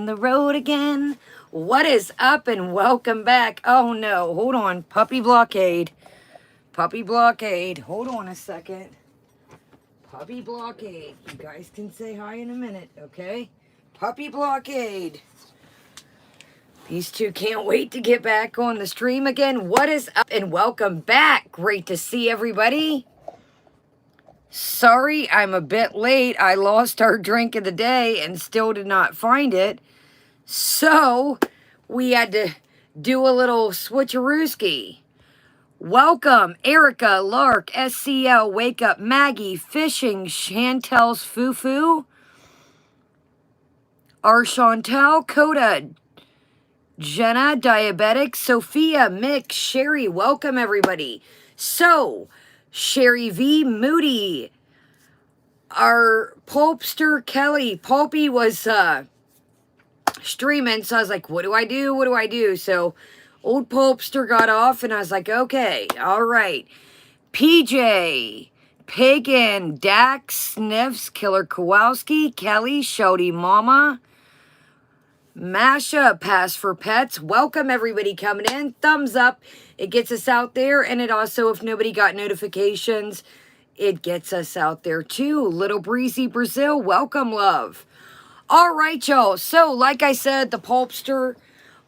the road again. What is up and welcome back? Oh no, hold on. Puppy blockade. Puppy blockade. Hold on a second. Puppy blockade. You guys can say hi in a minute, okay? Puppy blockade. These two can't wait to get back on the stream again. What is up and welcome back. Great to see everybody. Sorry, I'm a bit late. I lost our drink of the day and still did not find it. So, we had to do a little switcherooski. Welcome, Erica, Lark, SCL, Wake Up, Maggie, Fishing, Chantel's Foo-Foo, our Chantel, Coda, Jenna, Diabetic, Sophia, Mick, Sherry. Welcome, everybody. So, Sherry V, Moody, our Pulpster, Kelly. Pulpy was streaming, so I was like, what do I do? What do I do? So, old Pulpster got off, and I was like, okay, all right. PJ, Pagan, Dax, Sniffs, Killer Kowalski, Kelly, Shody Mama, Masha, Pass for Pets. Welcome, everybody coming in. Thumbs up. It gets us out there, and it also, if nobody got notifications, it gets us out there, too. Little Breezy Brazil, welcome, love. All right, y'all. So, like I said, the Pulpster,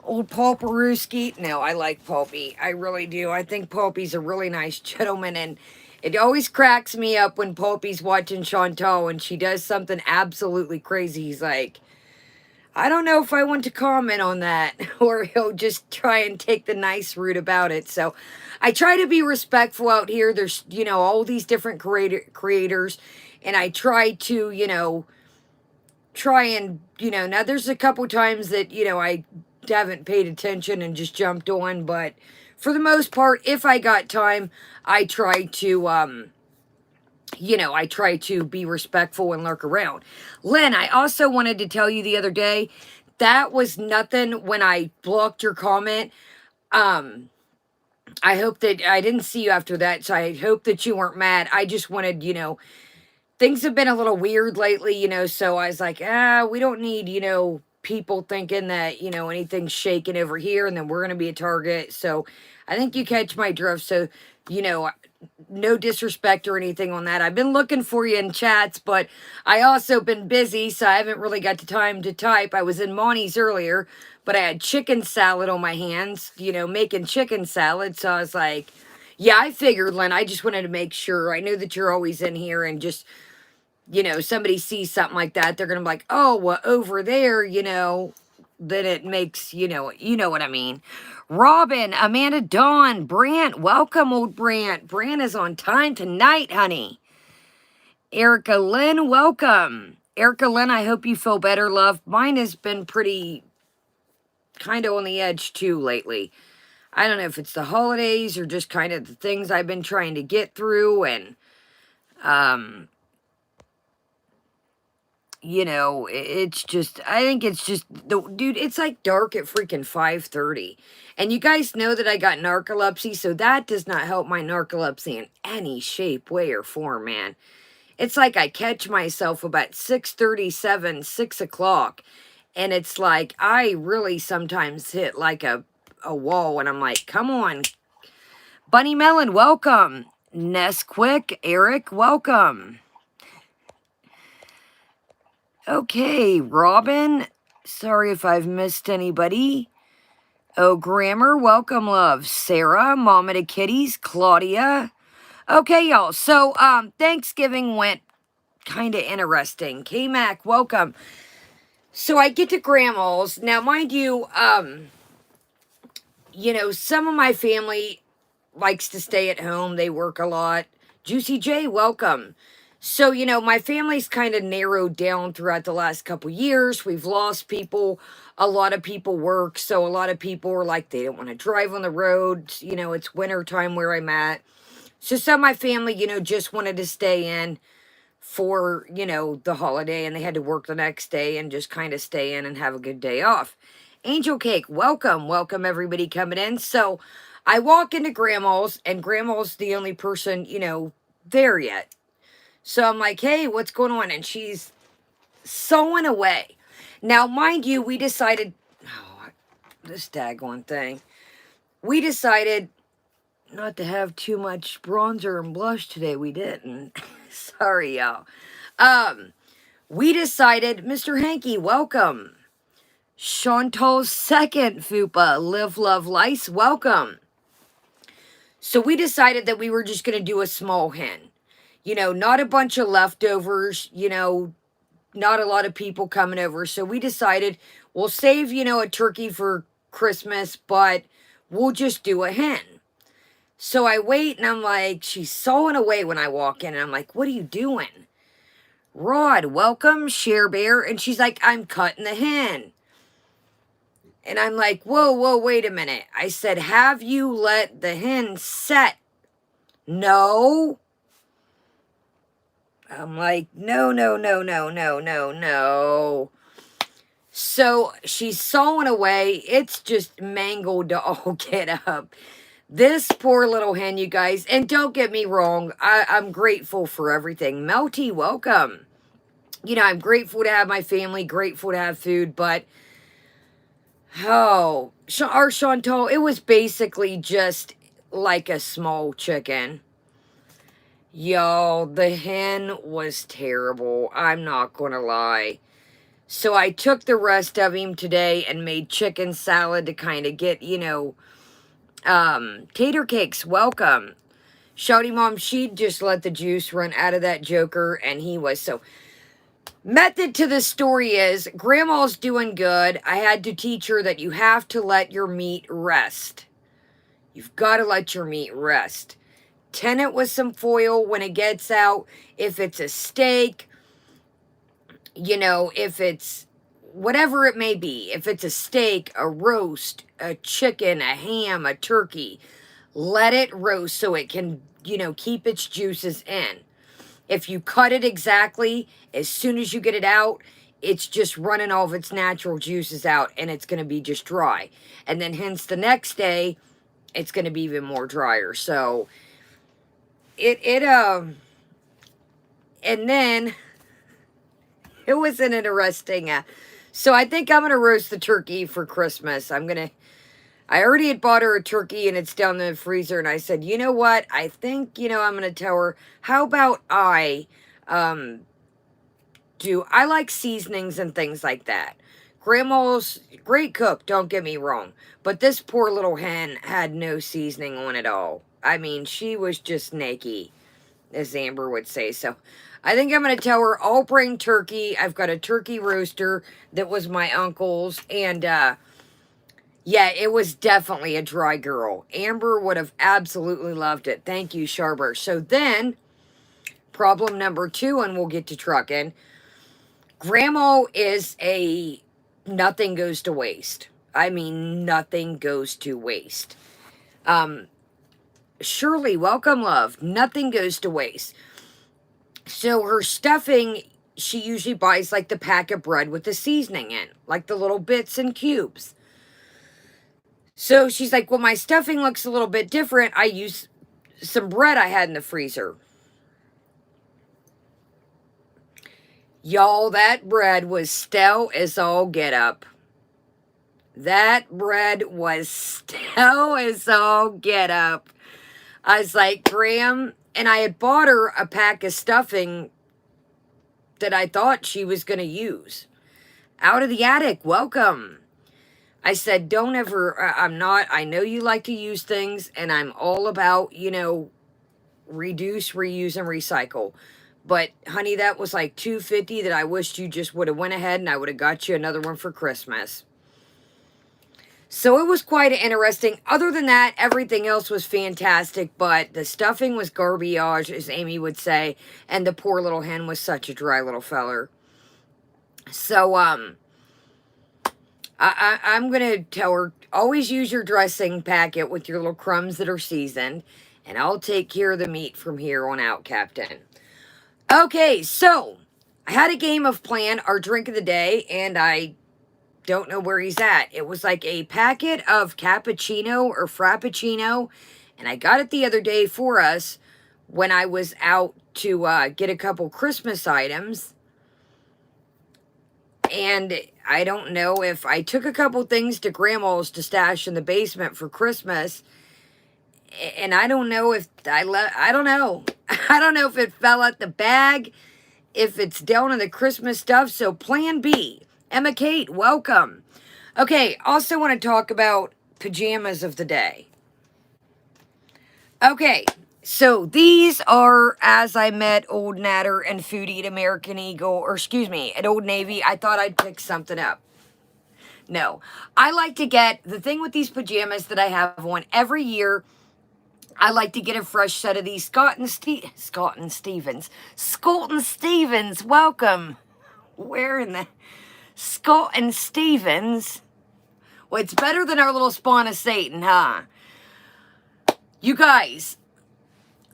old Pulperooski. No, I like Pulpy. I really do. I think Pulpy's a really nice gentleman, and it always cracks me up when Pulpy's watching Chantal and she does something absolutely crazy. He's like, I don't know if I want to comment on that, or he'll just try and take the nice route about it. So I try to be respectful out here. There's, all these different creators, and I try to, now there's a couple times that, I haven't paid attention and just jumped on, but for the most part, if I got time, I try to, I try to be respectful and lurk around. Lynn, I also wanted to tell you the other day, that was nothing when I blocked your comment. I hope that I didn't see you after that, so I hope that you weren't mad. I just wanted, things have been a little weird lately, so I was like, we don't need, people thinking that, anything's shaking over here and then we're going to be a target. So I think you catch my drift. So, no disrespect or anything on that. I've been looking for you in chats, but I also been busy, so I haven't really got the time to type. I was in Monty's earlier, but I had chicken salad on my hands, making chicken salad. So I was like, yeah, I figured, Lynn, I just wanted to make sure. I know that you're always in here, and just, somebody sees something like that, they're going to be like, oh, well, over there, then it makes, you know what I mean. Robin, Amanda, Dawn, Brant, welcome, old Brant. Brant is on time tonight, honey. Erica Lynn, welcome. Erica Lynn, I hope you feel better, love. Mine has been pretty kind of on the edge, too, lately. I don't know if it's the holidays or just kind of the things I've been trying to get through, and, it's just, I think it's just, dude, it's like dark at freaking 5:30. And you guys know that I got narcolepsy, so that does not help my narcolepsy in any shape, way, or form, man. It's like I catch myself about 6:37, 6 o'clock, and it's like I really sometimes hit like a wall, and I'm like, come on. Bunny Melon, welcome. Nesquick, Eric, welcome. Okay, Robin, sorry if I've missed anybody. Oh, Grammar, welcome, love. Sarah, Mama to Kitties, Claudia. Okay, y'all, so, Thanksgiving went kind of interesting. K-Mac, welcome. So I get to Grandma's. Now, mind you, some of my family likes to stay at home. They work a lot. Juicy J, welcome. So, my family's kind of narrowed down throughout the last couple years. We've lost people. A lot of people work. So, a lot of people are like, they don't want to drive on the road. It's winter time where I'm at. So, some of my family, just wanted to stay in for, the holiday. And they had to work the next day and just kind of stay in and have a good day off. Angel Cake, welcome. Welcome, everybody coming in. So, I walk into Grandma's, and Grandma's the only person, there yet. So I'm like, hey, what's going on? And she's sewing away. Now, mind you, we decided, oh, this daggone thing. We decided not to have too much bronzer and blush today. We didn't. Sorry, y'all. We decided, Mr. Hanky, welcome. Chantal's second fupa, Live, Love, Lice, welcome. So we decided that we were just going to do a small hen. You know, not a bunch of leftovers, you know, not a lot of people coming over. So we decided we'll save, you know, a turkey for Christmas, but we'll just do a hen. So I wait and I'm like, she's sawing away when I walk in. And I'm like, what are you doing? Rod, welcome, Share Bear. And she's like, I'm cutting the hen. And I'm like, whoa, wait a minute. I said, have you let the hen set? No. I'm like, no. So she's sawing away. It's just mangled to all get up. This poor little hen, you guys. And don't get me wrong, I'm grateful for everything. Melty, welcome. You know, I'm grateful to have my family, grateful to have food, but oh, our Chantal, it was basically just like a small chicken. Y'all, the hen was terrible. I'm not gonna lie. So I took the rest of him today and made chicken salad to kind of get, you know, tater cakes, welcome. Shouty Mom, she just let the juice run out of that joker, and he was so... Method to the story is, Grandma's doing good. I had to teach her that you have to let your meat rest. You've got to let your meat rest. Tin it with some foil when it gets out. If it's a steak, you know, if it's whatever it may be. If it's a steak, a roast, a chicken, a ham, a turkey, let it roast so it can, you know, keep its juices in. If you cut it exactly, as soon as you get it out, it's just running all of its natural juices out, and it's going to be just dry. And then hence the next day, it's going to be even more drier. So, and then, it was an interesting, so I think I'm going to roast the turkey for Christmas. I already had bought her a turkey, and it's down in the freezer, and I said, you know what, I think, you know, I'm going to tell her, how about I like seasonings and things like that. Grandma's great cook, don't get me wrong, but this poor little hen had no seasoning on it all. I mean, she was just naked, as Amber would say. So I think I'm going to tell her, I'll bring turkey. I've got a turkey roaster that was my uncle's, and yeah, it was definitely a dry girl. Amber would have absolutely loved it. Thank you, Sharber. So then, problem number 2, and we'll get to trucking. Grandma is a nothing goes to waste. I mean, nothing goes to waste. Shirley, welcome, love. Nothing goes to waste. So her stuffing, she usually buys like the pack of bread with the seasoning in, like the little bits and cubes. So she's like, well, my stuffing looks a little bit different. I use some bread I had in the freezer. Y'all, that bread was stale as all get up. That bread was stale as all get up. I was like, Graham, and I had bought her a pack of stuffing that I thought she was going to use. Out of the attic, welcome. I said, don't ever, I know you like to use things, and I'm all about, you know, reduce, reuse, and recycle. But, honey, that was like $2.50 that I wished you just would have went ahead and I would have got you another one for Christmas. So it was quite interesting. Other than that, everything else was fantastic, but the stuffing was garbage, as Amy would say, and the poor little hen was such a dry little feller. So, I'm going to tell her, always use your dressing packet with your little crumbs that are seasoned, and I'll take care of the meat from here on out, Captain. Okay, so I had a game of Plan, our drink of the day, and I don't know where he's at. It was like a packet of cappuccino or frappuccino, and I got it the other day for us when I was out to get a couple Christmas items. And I don't know if I took a couple things to Grandma's to stash in the basement for Christmas, and I don't know if I don't know. I don't know if it fell out the bag, if it's down in the Christmas stuff. So plan B. Emma Kate, welcome. Okay, also want to talk about pajamas of the day. Okay, so these are as I met Old Natter and Foodie at American Eagle, or excuse me, at Old Navy. I thought I'd pick something up. No, I like to get, the thing with these pajamas that I have on every year, I like to get a fresh set of these Scott and Stevens, welcome. Where in the, Scott and Stevens? Well, it's better than our little spawn of Satan, huh? You guys,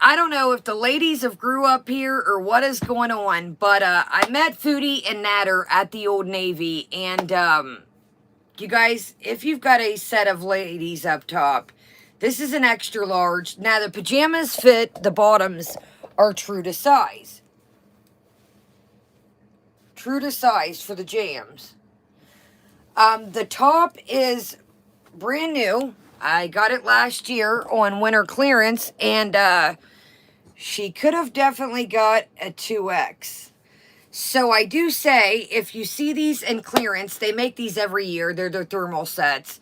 I don't know if the ladies have grew up here or what is going on, but I met Foodie and Natter at the Old Navy, and you guys, if you've got a set of ladies up top, this is an extra large. Now, the pajamas fit, the bottoms are true to size. True to size for the jams. The top is brand new. I got it last year on winter clearance, and she could have definitely got a 2X. So I do say, if you see these in clearance, they make these every year. They're their thermal sets.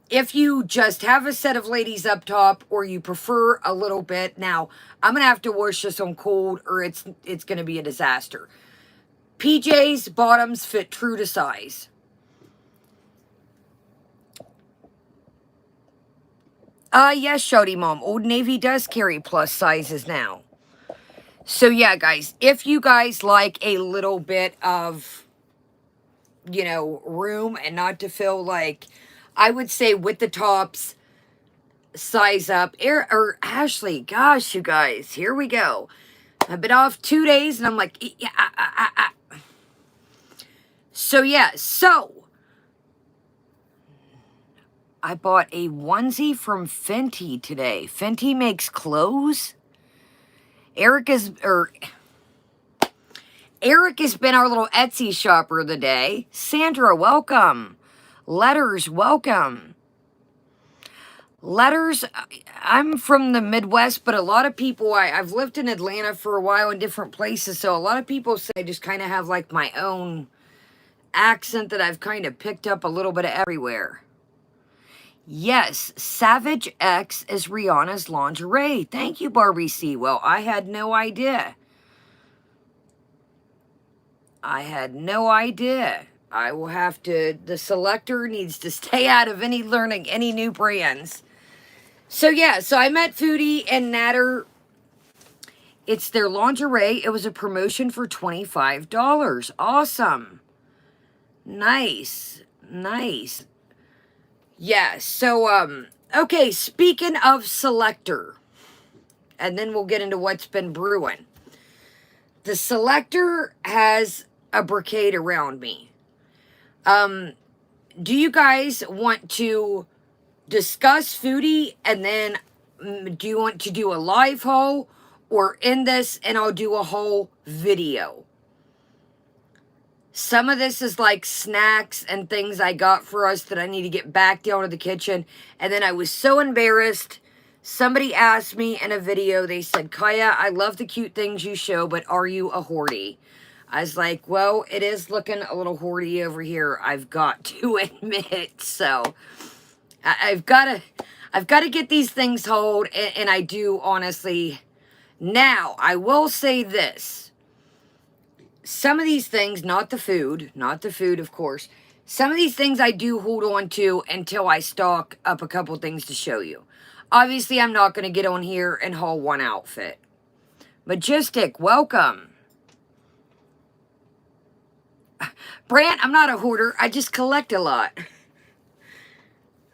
If you just have a set of ladies up top, or you prefer a little bit, now, I'm going to have to wash this on cold, or it's going to be a disaster. PJs, bottoms fit true to size. Yes, Shouty Mom. Old Navy does carry plus sizes now. So, yeah, guys, if you guys like a little bit of, you know, room and not to feel like, I would say with the tops, size up. Ashley, gosh, you guys, here we go. I've been off 2 days, and I'm like, yeah. So, yeah, so I bought a onesie from Fenty today. Fenty makes clothes. Eric has been our little Etsy shopper of the day. Sandra, welcome. Letters, welcome. Letters, I'm from the Midwest, but a lot of people, I've lived in Atlanta for a while in different places, so a lot of people say I just kind of have like my own accent that I've kind of picked up a little bit of everywhere. Yes, Savage X is Rihanna's lingerie. Thank you, Barbie C. Well, I had no idea. I will have to, the selector needs to stay out of learning any new brands. So, yeah, so I met Foodie and Natter. It's their lingerie. It was a promotion for $25. Awesome. Nice. Yeah, so, okay, speaking of selector, and then we'll get into what's been brewing. The selector has a brocade around me. Do you guys want to discuss Foodie, and then do you want to do a live haul, or end this and I'll do a whole video? Some of this is like snacks and things I got for us that I need to get back down to the kitchen. And then I was so embarrassed. Somebody asked me in a video, they said, Kaya, I love the cute things you show, but are you a hoardie? I was like, well, it is looking a little hoardy over here, I've got to admit. So I've got to get these things hauled, and I do, honestly. Now, I will say this. Some of these things, not the food, of course. Some of these things I do hold on to until I stock up a couple things to show you. Obviously, I'm not going to get on here and haul one outfit. Majestic, welcome. Brant, I'm not a hoarder. I just collect a lot.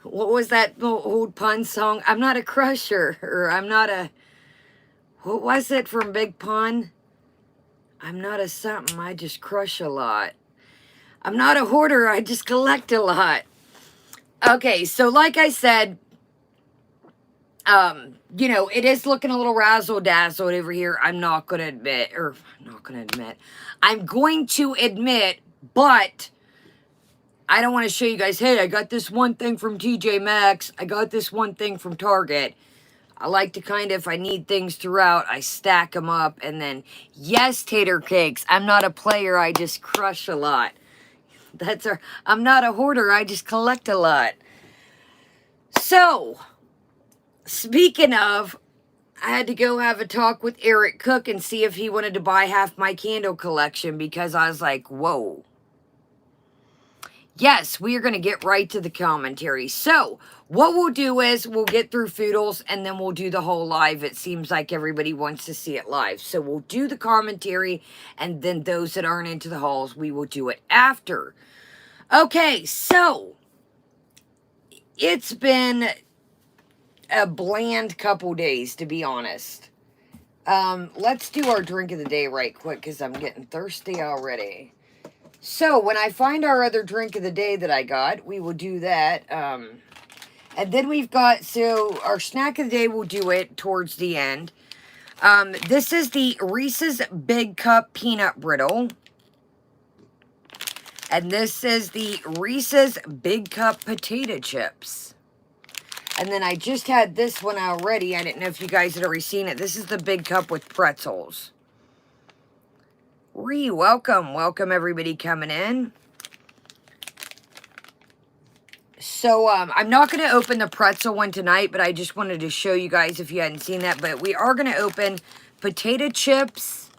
What was that old pun song? I'm not a crusher. Or I'm not a... What was it from Big Pun? I'm not a something, I just crush a lot. I'm not a hoarder, I just collect a lot. Okay, so like I said, you know, it is looking a little razzle-dazzled over here. I'm going to admit, but I don't want to show you guys, hey, I got this one thing from TJ Maxx. I got this one thing from Target. I like to kind of, if I need things throughout, I stack them up. And then, yes, tater cakes. I'm not a player. I just crush a lot. I'm not a hoarder. I just collect a lot. So, speaking of, I had to go have a talk with Eric Cook and see if he wanted to buy half my candle collection because I was like, whoa. Yes, we are going to get right to the commentary. So, what we'll do is we'll get through Foodles and then we'll do the whole live. It seems like everybody wants to see it live. So, we'll do the commentary and then those that aren't into the hauls, we will do it after. Okay, so, it's been a bland couple days, to be honest. Let's do our drink of the day right quick because I'm getting thirsty already. So, when I find our other drink of the day that I got, we will do that. And then we've got, so our snack of the day, we'll do it towards the end. This is the Reese's Big Cup Peanut Brittle. And this is the Reese's Big Cup Potato Chips. And then I just had this one already. I didn't know if you guys had already seen it. This is the Big Cup with pretzels. Welcome. Welcome everybody coming in. So, I'm not going to open the pretzel one tonight, but I just wanted to show you guys if you hadn't seen that. But we are going to open potato chips.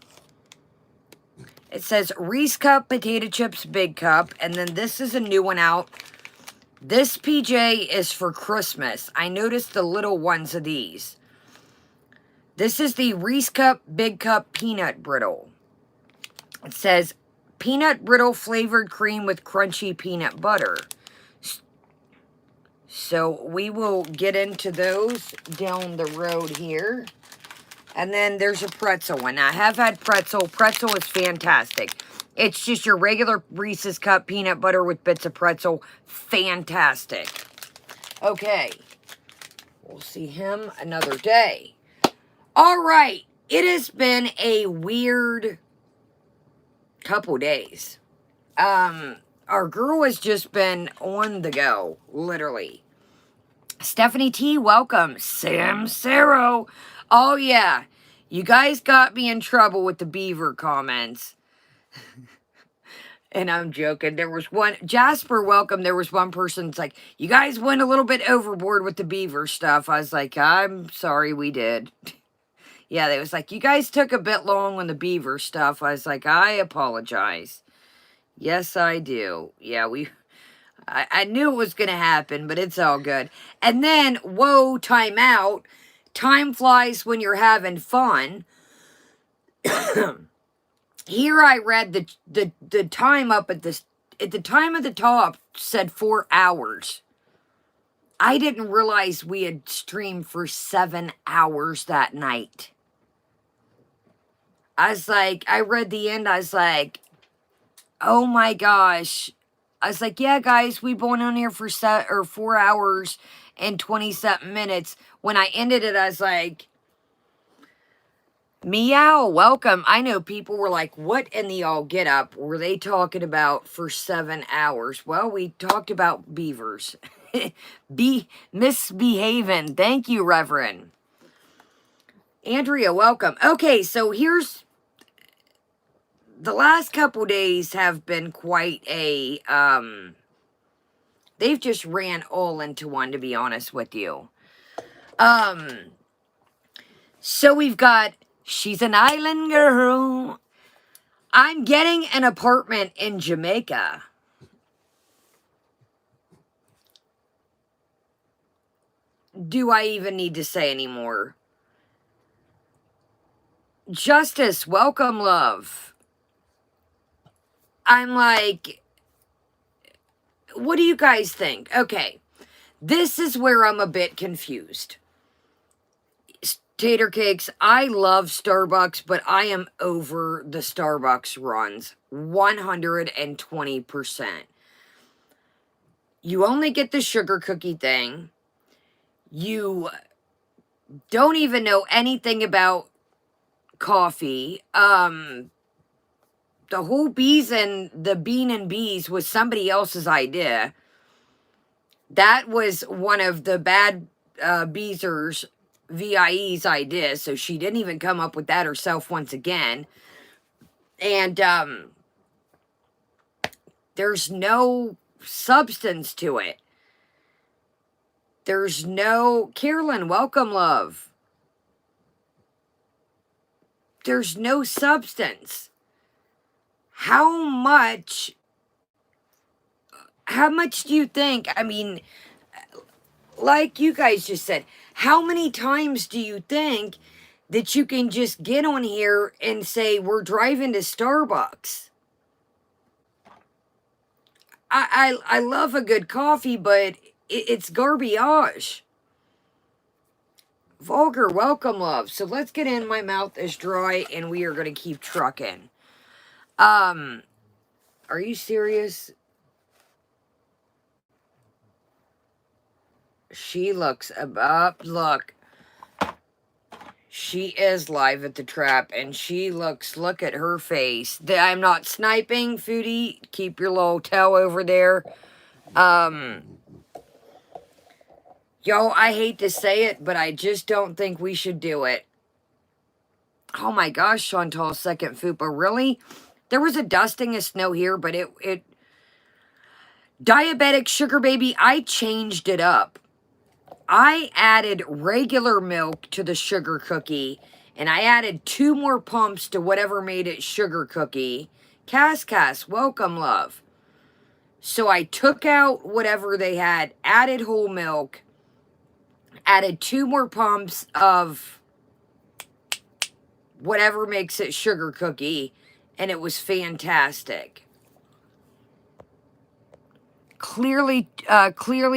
It says Reese Cup Potato Chips Big Cup. And then this is a new one out. This PJ is for Christmas. I noticed the little ones of these. This is the Reese Cup Big Cup Peanut Brittle. It says, peanut brittle flavored cream with crunchy peanut butter. So, we will get into those down the road here. And then there's a pretzel one. Now, I have had pretzel. Pretzel is fantastic. It's just your regular Reese's Cup peanut butter with bits of pretzel. Fantastic. Okay. We'll see him another day. All right. It has been a weird couple days. Our girl has just been on the go, literally. Stephanie T, welcome. Sam Saro. Oh, yeah. You guys got me in trouble with the beaver comments. And I'm joking. There was one, Jasper, welcome. There was one person that's like, you guys went a little bit overboard with the beaver stuff. I was like, I'm sorry, we did. Yeah, they was like, you guys took a bit long on the beaver stuff. I was like, I apologize. Yes, I do. Yeah, I knew it was going to happen, but it's all good. And then, whoa, time out. Time flies when you're having fun. Here I read the time up at the time of the top said 4 hours. I didn't realize we had streamed for 7 hours that night. I was like, I read the end, I was like, oh my gosh. I was like, yeah, guys, we've been on here for 4 hours and 20-something minutes. When I ended it, I was like, meow, welcome. I know people were like, what in the all get up were they talking about for 7 hours? Well, we talked about beavers. Misbehaving. Thank you, Reverend. Andrea, welcome. Okay, so here's, the last couple days have been quite a, they've just ran all into one, to be honest with you. So we've got, she's an island girl. I'm getting an apartment in Jamaica. Do I even need to say any more? Justice, welcome, love. I'm like, what do you guys think? Okay, this is where I'm a bit confused. Tater cakes, I love Starbucks, but I am over the Starbucks runs 120%. You only get the sugar cookie thing. You don't even know anything about coffee. the whole bees and the bean and bees was somebody else's idea. That was one of the bad Beezer's VIE's idea, so she didn't even come up with that herself once again. And there's no substance to it. There's no... Carolyn, welcome, love. There's no substance. How much do you think, I mean, like you guys just said, how many times do you think that you can just get on here and say, we're driving to Starbucks? I love a good coffee, but it's garbage. Vulgar, welcome, love. So let's get in. My mouth is dry, and we are going to keep trucking. Are you serious? She looks up. Look. She is live at the trap, and she looks, look at her face. I'm not sniping, Foodie. Keep your little toe over there. Yo, I hate to say it, but I just don't think we should do it. Oh my gosh, Chantal's second fupa. Really? There was a dusting of snow here, but it... Diabetic sugar baby, I changed it up. I added regular milk to the sugar cookie, and I added 2 more pumps to whatever made it sugar cookie. Cass, welcome, love. So I took out whatever they had, added whole milk, added 2 more pumps of whatever makes it sugar cookie, and it was fantastic. Clearly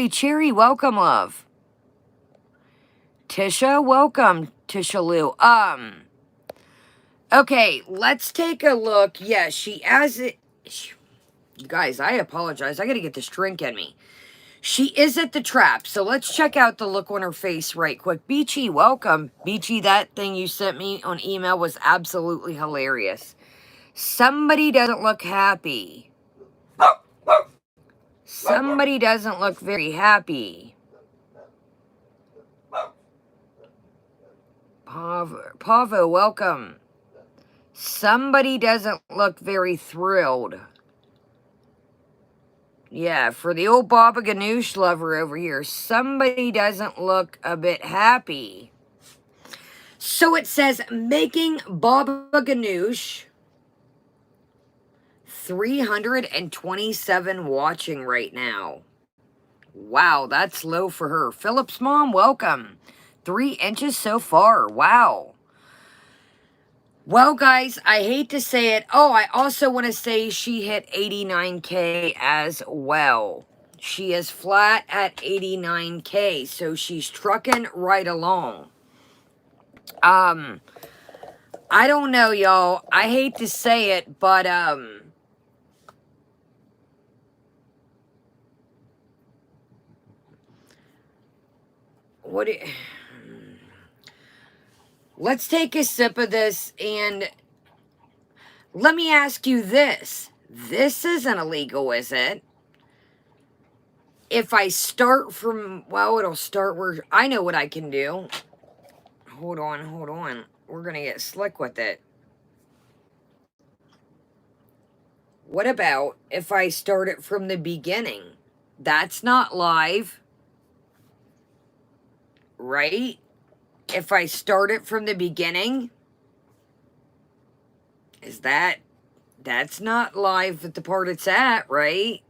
Cherry, welcome, love. Tisha, welcome, Tisha Lou. Okay, let's take a look. Yes, she has it. You guys, I apologize. I gotta get this drink in me. She is at the trap, so let's check out the look on her face right quick. Beachy, welcome. Beachy, that thing you sent me on email was absolutely hilarious. Somebody doesn't look happy. Somebody doesn't look very happy. Pavo, welcome. Somebody doesn't look very thrilled. Yeah, for the old Baba Ganoush lover over here, somebody doesn't look a bit happy. So it says, making Baba Ganoush, 327 watching right now. Wow, that's low for her. Philip's mom, welcome. 3 inches so far. Wow. Well, guys, I hate to say it. Oh, I also want to say she hit 89K as well. She is flat at 89K, so she's trucking right along. I don't know, y'all. I hate to say it, but, let's take a sip of this, and let me ask you this. This isn't illegal, is it? If I start from, well, it'll start where, I know what I can do. Hold on. We're going to get slick with it. What about if I start it from the beginning? That's not live, right? If I start it from the beginning, that's not live at the part it's at, right?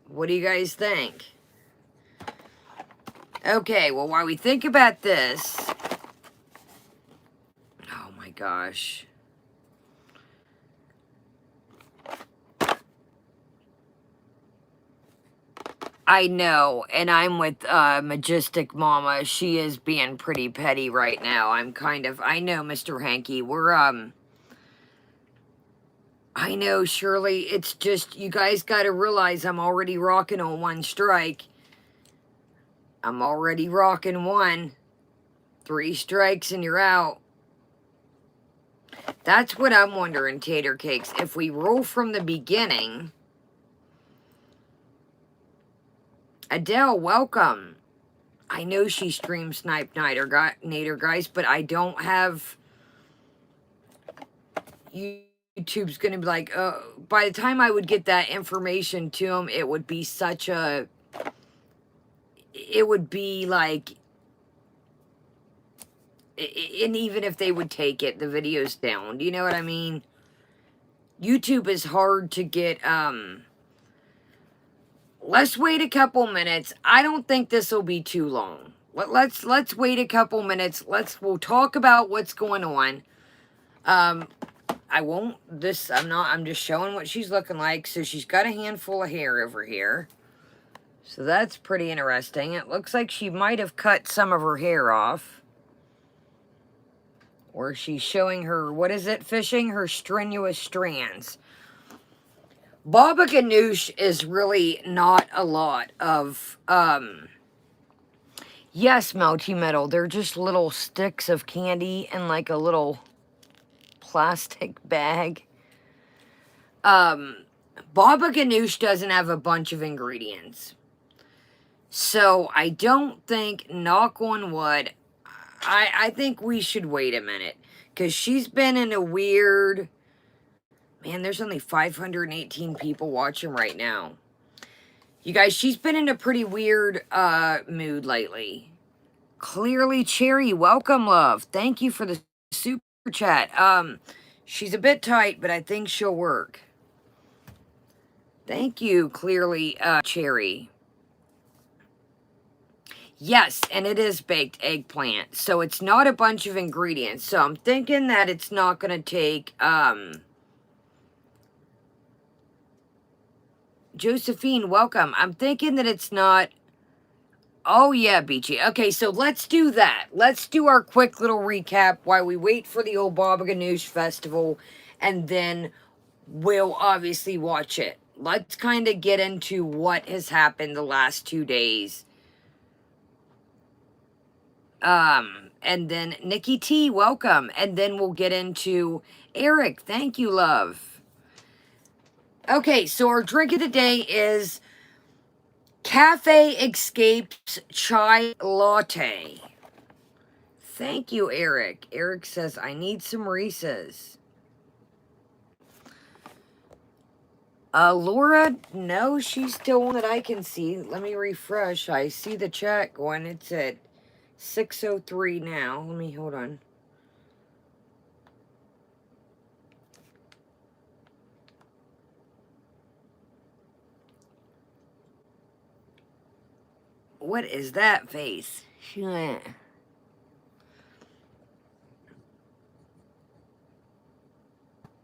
What do you guys think? Okay, well, while we think about this, oh my gosh. I know, and I'm with Majestic Mama. She is being pretty petty right now. I know, Mr. Hanky, I know, Shirley, it's just, you guys gotta realize I'm already rocking on 1 strike. I'm already rocking 1. 3 strikes and you're out. That's what I'm wondering, Tater Cakes. If we roll from the beginning... Adele, welcome. I know she streams Snipe Nader, guys, but I don't have... YouTube's going to be like, by the time I would get that information to them, it would be such a... It would be like... And even if they would take it, the video's down. Do you know what I mean? YouTube is hard to get, Let's wait a couple minutes. I don't think this will be too long. Let's wait a couple minutes. We'll talk about what's going on. I'm just showing what she's looking like. So she's got a handful of hair over here. So that's pretty interesting. It looks like she might have cut some of her hair off. Or she's showing her, what is it, fishing? Her strenuous strands. Baba Ganoush is really not a lot of, yes, Melty Metal, they're just little sticks of candy in like a little plastic bag. Baba Ganoush doesn't have a bunch of ingredients. So I don't think, knock on wood, I think we should wait a minute. Because she's been in a weird... Man, there's only 518 people watching right now. You guys, she's been in a pretty weird mood lately. Clearly Cherry, welcome, love. Thank you for the super chat. She's a bit tight, but I think she'll work. Thank you, Clearly Cherry. Yes, and it is baked eggplant. So it's not a bunch of ingredients. So I'm thinking that it's not going to take... Josephine, welcome. I'm thinking that it's not... Oh, yeah, Beachy. Okay, so let's do that. Let's do our quick little recap while we wait for the old Baba Ganoush Festival. And then we'll obviously watch it. Let's kind of get into what has happened the last 2 days. And then Nikki T, welcome. And then we'll get into Eric. Thank you, love. Okay, so our drink of the day is Cafe Escapes Chai Latte. Thank you, Eric. Eric says, I need some Reese's. Laura, no, she's still one that I can see. Let me refresh. I see the chat going. It's at 6:03 now. Hold on. What is that face?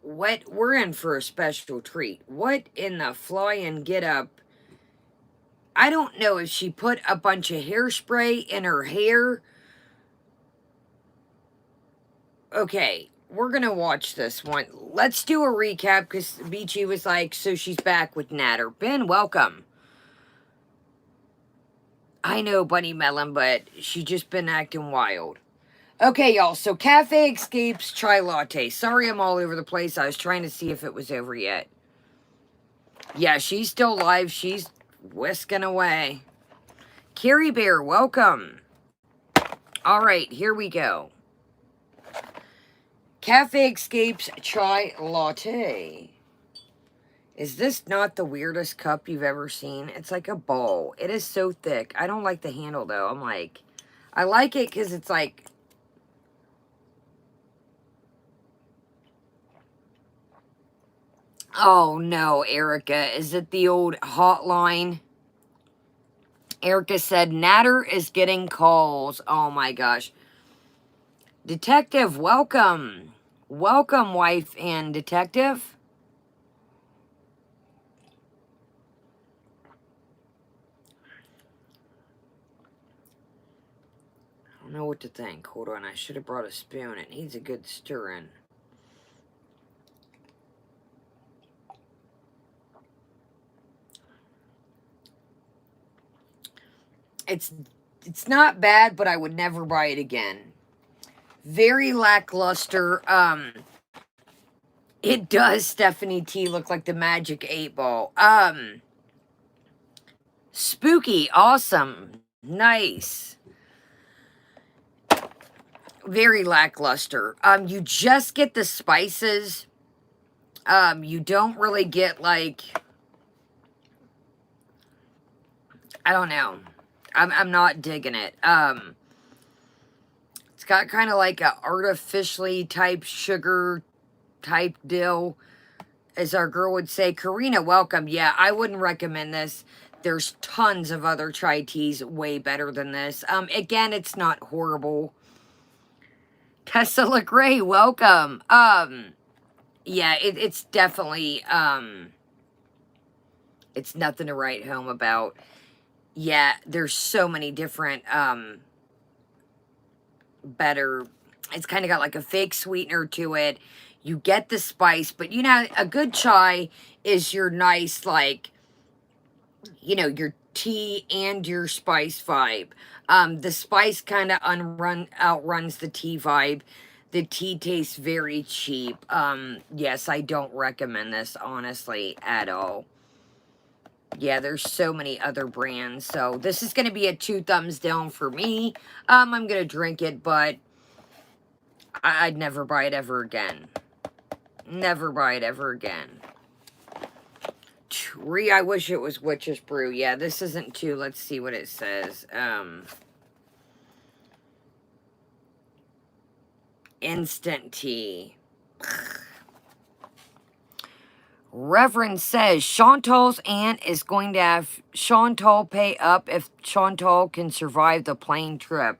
What? We're in for a special treat. What in the flying get up? I don't know if she put a bunch of hairspray in her hair. Okay, we're going to watch this one. Let's do a recap because Beachy was like, so she's back with Natter. Ben, welcome. I know Bunny Melon, but she's just been acting wild. Okay, y'all, so Cafe Escapes Chai Latte. Sorry I'm all over the place. I was trying to see if it was over yet. Yeah, she's still live. She's whisking away. Carrie Bear, welcome. All right, here we go. Cafe Escapes Chai Latte. Is this not the weirdest cup you've ever seen? It's like a bowl. It is so thick. I don't like the handle, though. I'm like... I like it because it's like... Oh, no, Erica. Is it the old hotline? Erica said, Natter is getting calls. Oh, my gosh. Detective, welcome. Welcome, wife and detective. I don't know what to think. Hold on, I should have brought a spoon. It needs a good stirring. It's not bad, but I would never buy it again. Very lackluster. It does, Stephanie T, look like the Magic 8 Ball. Spooky, awesome, nice. Very lackluster. You just get the spices. You don't really get, like, I don't know. I'm not digging it. It's got kind of like a artificially type sugar type deal, as our girl would say. Karina, welcome. Yeah, I wouldn't recommend this. There's tons of other chai teas way better than this. Again, it's not horrible. Tessa LeGray, welcome. Yeah, it's definitely, it's nothing to write home about. Yeah, there's so many different, better, it's kind of got like a fake sweetener to it. You get the spice, but you know, a good chai is your nice, like, you know, your tea and your spice vibe. The spice kind of outruns the tea vibe. The tea tastes very cheap. Yes, I don't recommend this, honestly, at all. Yeah, there's so many other brands. So this is going to be a 2 thumbs down for me. I'm going to drink it, but I'd never buy it ever again. Never buy it ever again. I wish it was Witch's Brew. Yeah, this isn't 2. Let's see what it says. Instant tea. Reverend says Chantal's aunt is going to have Chantal pay up if Chantal can survive the plane trip.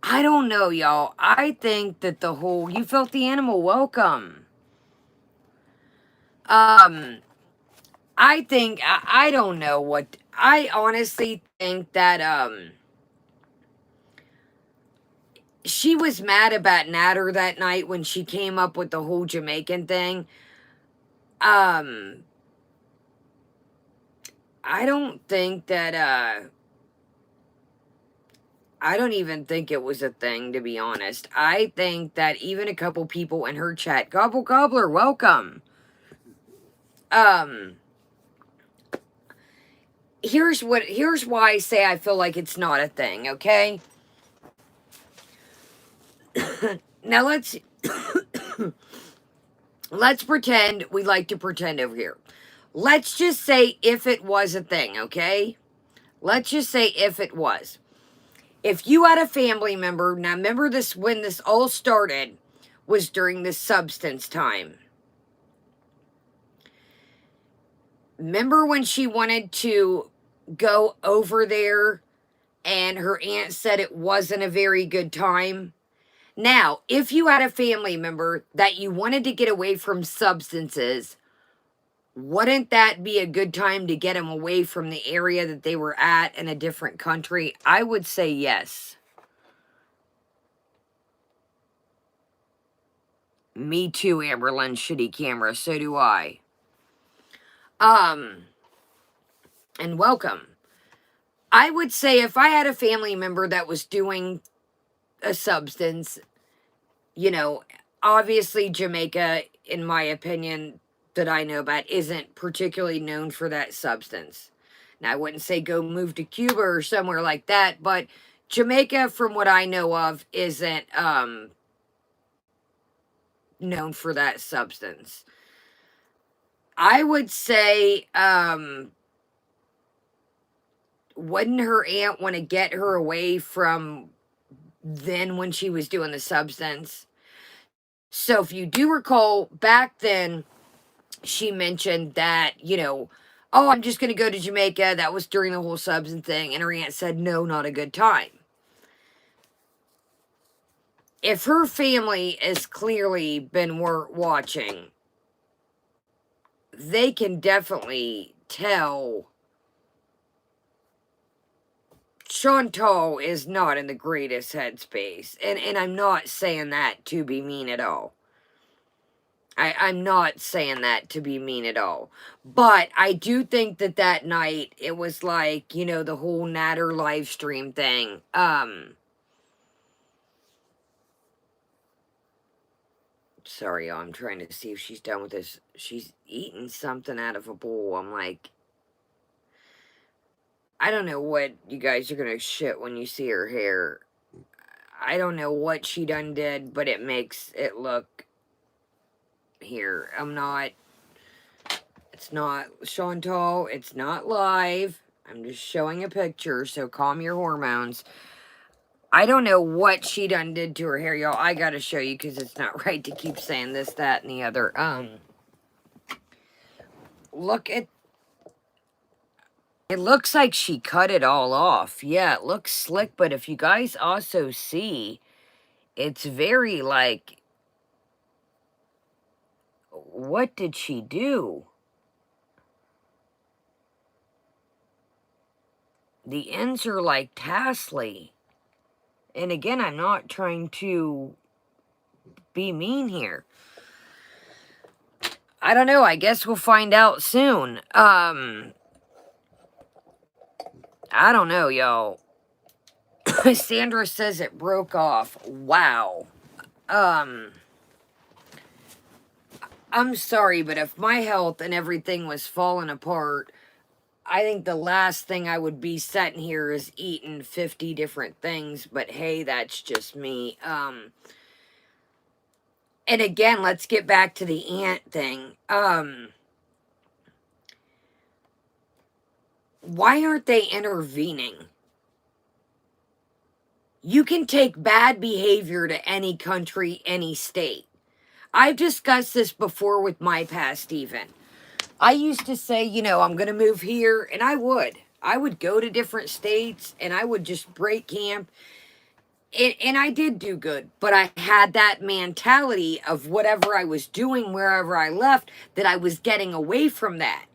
I don't know, y'all. I think that the whole, you felt the animal, welcome. I think, I don't know what, I honestly think that, she was mad about Natter that night when she came up with the whole Jamaican thing. I don't think that, I don't even think it was a thing, to be honest. I think that even a couple people in her chat, Gobble Gobbler, welcome. Here's why I say I feel like it's not a thing, okay? Now let's pretend we like to pretend over here. Let's just say if it was a thing, okay? Let's just say if it was. If you had a family member, now remember this, when this all started was during the substance time. Remember when she wanted to go over there and her aunt said it wasn't a very good time? Now, if you had a family member that you wanted to get away from substances, wouldn't that be a good time to get them away from the area that they were at in a different country? I would say yes. Me too, Amberlyn, shitty camera. So do I. And welcome. I would say if I had a family member that was doing a substance, you know, obviously Jamaica, in my opinion, that I know about, isn't particularly known for that substance. Now, I wouldn't say go move to Cuba or somewhere like that, but Jamaica, from what I know of, isn't known for that substance. I would say, wouldn't her aunt want to get her away from then when she was doing the substance? So if you do recall, back then, she mentioned that, you know, oh, I'm just going to go to Jamaica. That was during the whole substance thing. And her aunt said, no, not a good time. If her family has clearly been watching, they can definitely tell Chantal is not in the greatest headspace. And I'm not saying that to be mean at all. I'm not saying that to be mean at all. But I do think that that night, it was like, you know, the whole Natter live stream thing. Sorry, y'all. I'm trying to see if she's done with this. She's eating something out of a bowl. I'm like, I don't know what you guys are gonna shit when you see her hair. I don't know what she done did, but it makes it look... Here, it's not Chantal, it's not live. I'm just showing a picture, so calm your hormones. I don't know what she done did to her hair, y'all. I gotta show you, because it's not right to keep saying this, that, and the other. Look at... It looks like she cut it all off. Yeah, it looks slick, but if you guys also see, it's very, like... What did she do? The ends are like tassely. And again, I'm not trying to be mean here. I don't know. I guess we'll find out soon. I don't know, y'all. Sandra says it broke off. Wow. I'm sorry, but if my health and everything was falling apart, I think the last thing I would be sitting here is eating 50 different things, but hey, that's just me. And again, let's get back to the ant thing. Why aren't they intervening? You can take bad behavior to any country, any state. I've discussed this before with my past even. I used to say, you know, I'm going to move here, and I would. I would go to different states, and I would just break camp. And I did do good, but I had that mentality of whatever I was doing, wherever I left, that I was getting away from that.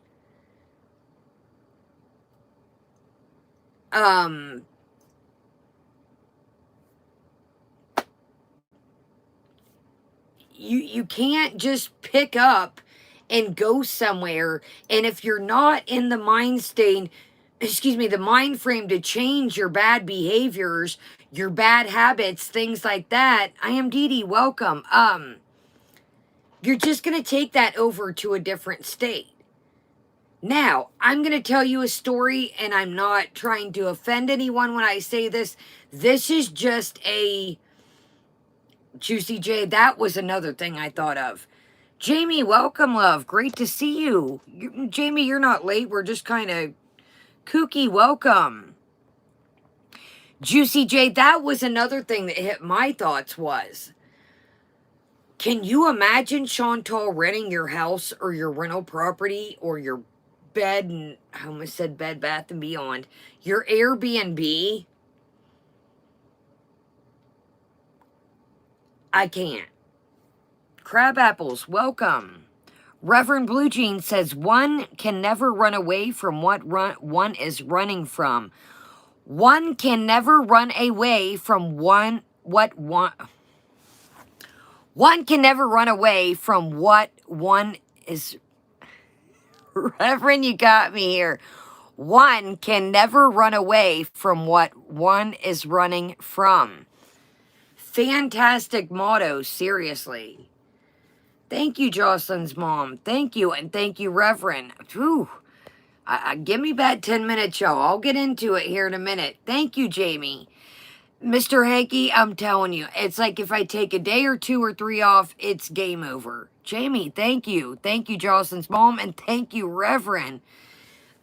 You can't just pick up and go somewhere, and if you're not in the mind state, the mind frame to change your bad behaviors, your bad habits, things like that. I am Dee Dee, welcome. You're just gonna take that over to a different state. Now, I'm gonna tell you a story, and I'm not trying to offend anyone when I say this. This is just a... Juicy J, that was another thing I thought of. Jamie, welcome, love. Great to see you. Jamie, you're not late. We're just kind of kooky. Welcome. Juicy J, that was another thing that hit my thoughts was, can you imagine Chantal renting your house or your rental property or your bed, and I almost said Bed Bath & Beyond, your Airbnb? I can't. Crab Apples, welcome. Reverend Blue Jean says, one can never run away from what one is running from. One can never run away from one can never run away from what one is... Reverend, you got me here. One can never run away from what one is running from. Fantastic motto, seriously. Thank you, Jocelyn's mom. Thank you, and thank you, Reverend. Whew. Give me about 10 minutes, y'all. I'll get into it here in a minute. Thank you, Jamie. Mr. Hanky, I'm telling you, it's like if I take a day or 2 or 3 off, it's game over. Jamie, thank you. Thank you, Jocelyn's mom, and thank you, Reverend.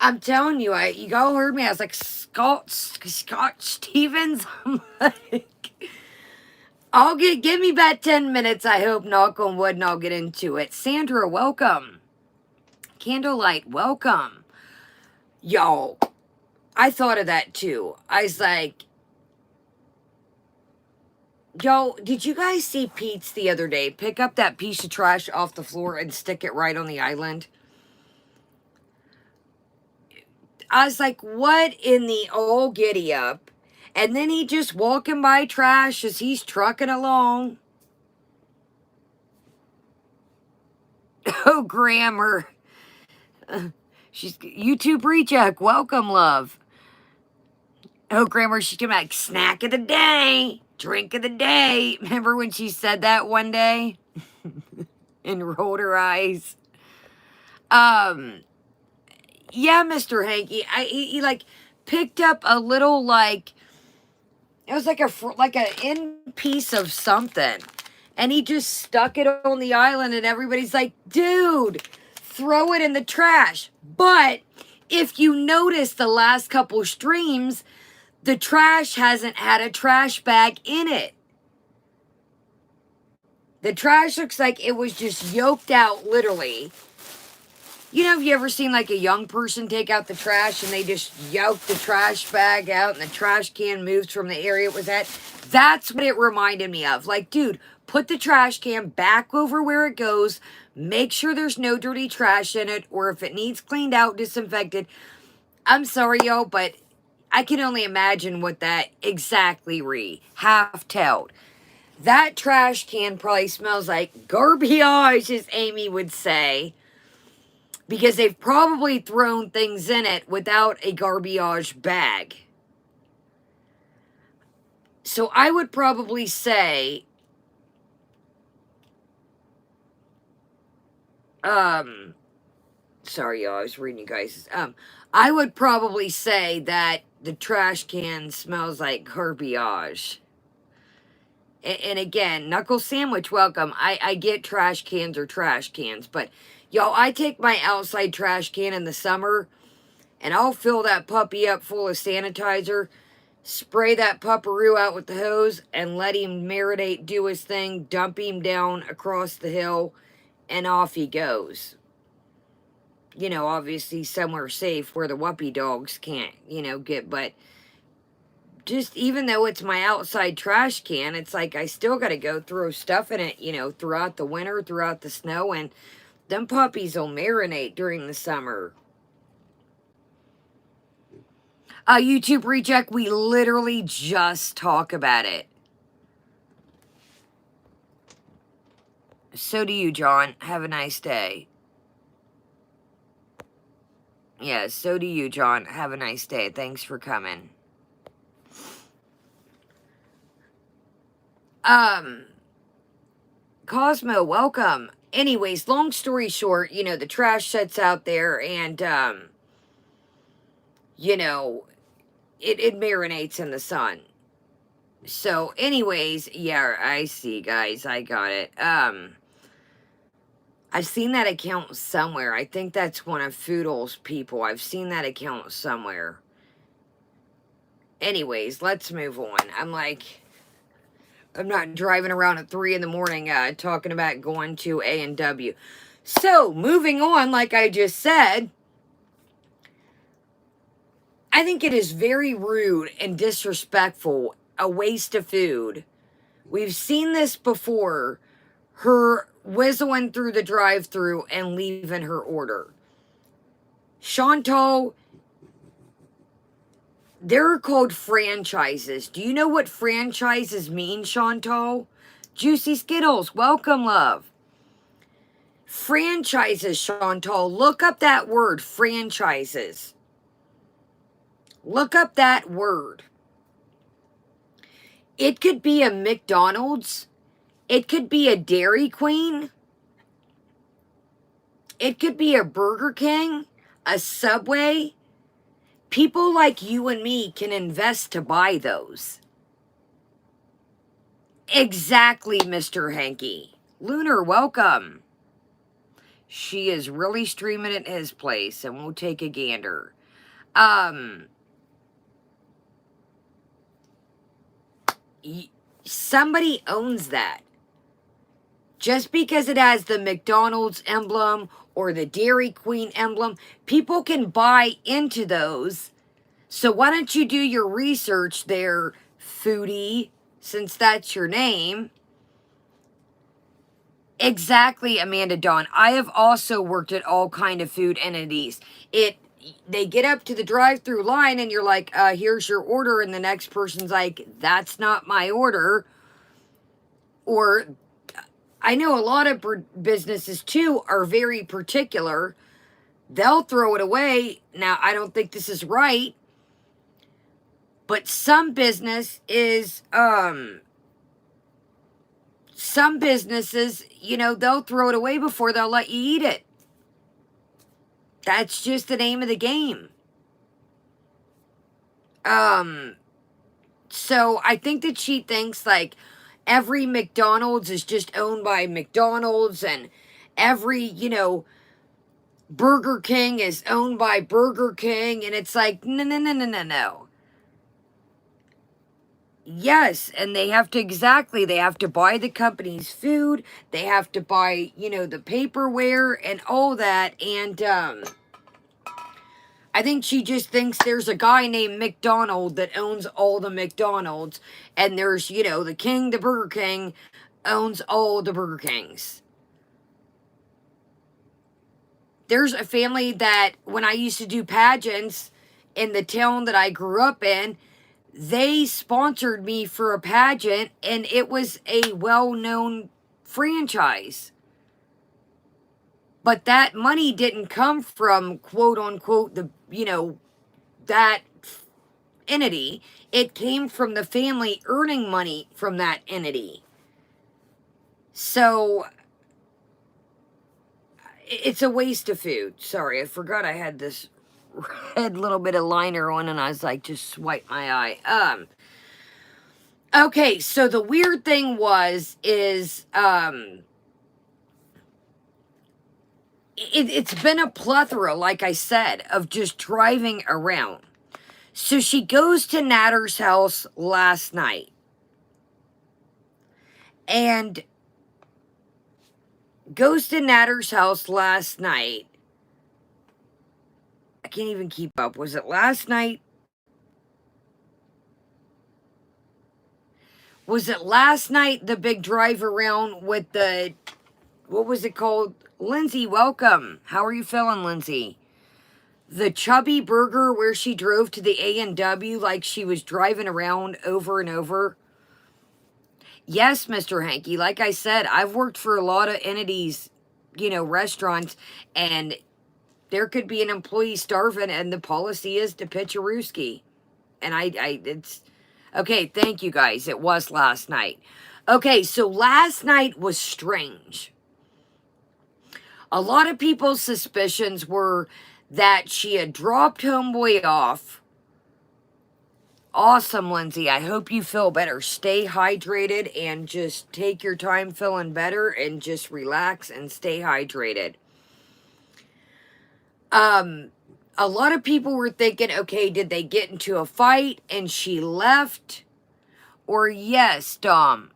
I'm telling you, you all heard me. I was like, Scott Stevens? I'm like... give me about 10 minutes, I hope, knock on wood, and I'll get into it. Sandra, welcome. Candlelight, welcome. Y'all, I thought of that too. I was like, y'all, did you guys see Pete's the other day pick up that piece of trash off the floor and stick it right on the island? I was like, what in the old giddy up? And then he just walking by trash as he's trucking along. Oh, grammar. She's YouTube recheck. Welcome, love. Oh, grammar, she's coming back. Snack of the day. Drink of the day. Remember when she said that one day? and rolled her eyes. Yeah, Mr. Hanky, he like picked up a little like it was like a end piece of something, and he just stuck it on the island, and everybody's like, "Dude, throw it in the trash." But if you notice the last couple streams, the trash hasn't had a trash bag in it. The trash looks like it was just yoked out, literally. You know, have you ever seen like a young person take out the trash and they just yoke the trash bag out and the trash can moves from the area it was at? That's what it reminded me of. Like, dude, put the trash can back over where it goes. Make sure there's no dirty trash in it, or if it needs cleaned out, disinfected. I'm sorry, y'all, but I can only imagine what that exactly half-tailed. That trash can probably smells like garbage, as Amy would say. Because they've probably thrown things in it without a garbage bag. So I would probably say, sorry y'all, I was reading you guys. I would probably say that the trash can smells like garbage. And again, Knuckle Sandwich, welcome. I get trash cans or trash cans, but y'all, I take my outside trash can in the summer, and I'll fill that puppy up full of sanitizer, spray that pupperoo out with the hose, and let him marinate, do his thing, dump him down across the hill, and off he goes. You know, obviously somewhere safe where the whoopee dogs can't, get, but just even though it's my outside trash can, it's like I still got to go throw stuff in it, throughout the winter, throughout the snow, and them puppies will marinate during the summer. YouTube Reject, we literally just talk about it. So do you, John. Have a nice day. Yeah, so do you, John. Have a nice day. Thanks for coming. Cosmo, welcome. Anyways, long story short, the trash sets out there and, it marinates in the sun. So, anyways, yeah, I see, guys. I got it. I've seen that account somewhere. I think that's one of Foodle's people. I've seen that account somewhere. Anyways, let's move on. I'm not driving around at 3 in the morning talking about going to A&W. So, moving on, like I just said, I think it is very rude and disrespectful, a waste of food. We've seen this before, her whistling through the drive-thru and leaving her order. Chantal, they're called franchises. Do you know what franchises mean, Chantal? Juicy Skittles, welcome, love. Franchises, Chantal. Look up that word, franchises. Look up that word. It could be a McDonald's. It could be a Dairy Queen. It could be a Burger King, a Subway. People like you and me can invest to buy those. Exactly, Mr. Hanky. Lunar, welcome. She is really streaming at his place, and we'll take a gander. Somebody owns that. Just because it has the McDonald's emblem or the Dairy Queen emblem, people can buy into those. So why don't you do your research there, Foodie, since that's your name. Exactly, Amanda Dawn. I have also worked at all kind of food entities. They get up to the drive-through line and you're like, here's your order. And the next person's like, that's not my order. Or I know a lot of businesses too are very particular. They'll throw it away. Now, I don't think this is right. But some business is, some businesses, you know, they'll throw it away before they'll let you eat it. That's just the name of the game. So I think that she thinks like every McDonald's is just owned by McDonald's, and every, you know, Burger King is owned by Burger King, and it's like, no, no, no, no, no, no. Yes, and they have to buy the company's food, they have to buy, you know, the paperware and all that, and I think she just thinks there's a guy named McDonald that owns all the McDonald's, and there's, you know, the king, the Burger King, owns all the Burger Kings. There's a family that, when I used to do pageants in the town that I grew up in, they sponsored me for a pageant, and it was a well-known franchise. But that money didn't come from, quote unquote, the, you know, that entity. It came from the family earning money from that entity. So it's a waste of food. Sorry, I forgot I had this red little bit of liner on, and I was like, just swipe my eye. Okay, so the weird thing is it's been a plethora, like I said, of just driving around. So she goes to Natter's house last night, and goes to Natter's house last night. I can't even keep up. Was it last night? Was it last night, the big drive around with the, what was it called? Lindsay, welcome. How are you feeling, Lindsay? The Chubby Burger, where she drove to the A&W like she was driving around over and over. Yes, Mr. Hanky, like I said, I've worked for a lot of entities, you know, restaurants, and there could be an employee starving, and the policy is to pitch a rooski. And it's, okay, thank you guys. It was last night. Okay, so last night was strange. A lot of people's suspicions were that she had dropped homeboy off. Awesome, Lindsay. I hope you feel better. Stay hydrated and just take your time feeling better and just relax and stay hydrated. A lot of people were thinking, okay, did they get into a fight and she left? Or yes, Dom.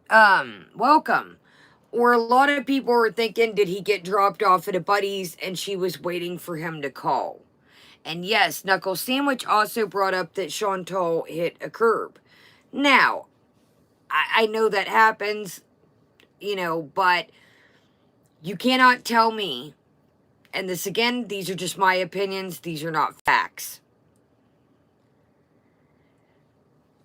Welcome. Or a lot of people were thinking, did he get dropped off at a buddy's and she was waiting for him to call? And yes, Knuckle Sandwich also brought up that Chantal hit a curb. Now, I know that happens, you know, but you cannot tell me, and this again, these are just my opinions, these are not facts.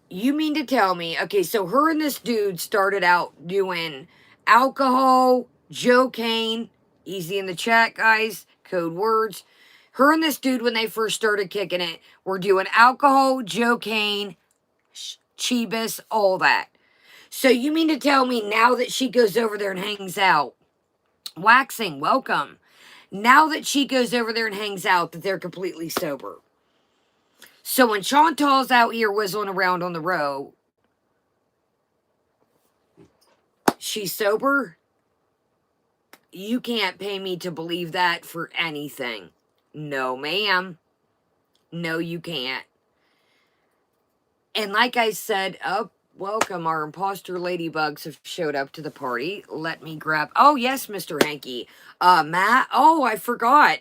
You mean to tell me, okay, so her and this dude started out doing alcohol, cocaine, easy in the chat, guys, code words. Her and this dude, when they first started kicking it, were doing alcohol, cocaine, Chibis, all that. So you mean to tell me now that she goes over there and hangs out, Waxing, welcome. Now that she goes over there and hangs out, that they're completely sober. So when Chantal's out here whistling around on the road, she's sober? You can't pay me to believe that for anything. No, ma'am. No, you can't. And like I said, welcome, our imposter ladybugs have showed up to the party. Let me grab, oh yes, Mr. Hanky. Matt, oh, I forgot.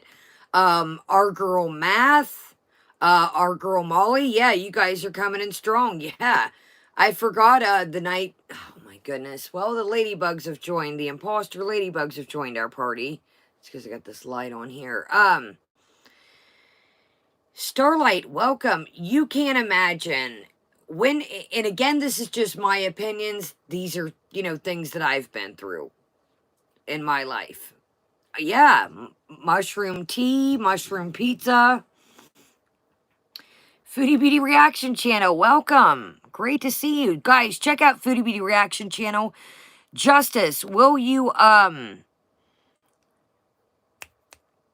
Our girl Math, our girl Molly, yeah, you guys are coming in strong, yeah. I forgot, the night, oh my goodness. Well, the ladybugs have joined, the imposter ladybugs have joined our party. It's because I got this light on here. Starlight, welcome. You can't imagine when, and again, this is just my opinions. These are, you know, things that I've been through in my life. Yeah, mushroom tea, mushroom pizza. Foodie Beauty Reaction Channel, welcome. Great to see you. Guys, check out Foodie Beauty Reaction channel. Justice, will you, link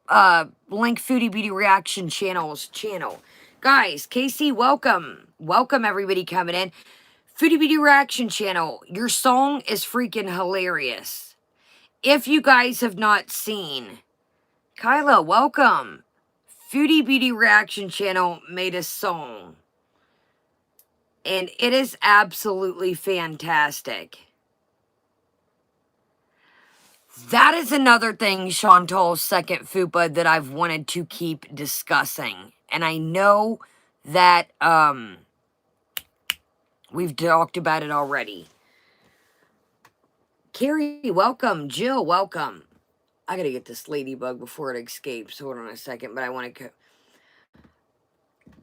Foodie Beauty Reaction channel? Guys, Casey, welcome. Welcome, everybody coming in. Foodie Beauty Reaction channel, your song is freaking hilarious. If you guys have not seen, Kyla, welcome. Foodie Beauty Reaction channel made a song. And it is absolutely fantastic. That is another thing, Chantal's second fupa, that I've wanted to keep discussing. And I know that we've talked about it already. Carrie, welcome. Jill, welcome. I gotta get this ladybug before it escapes. Hold on a second, but I want to...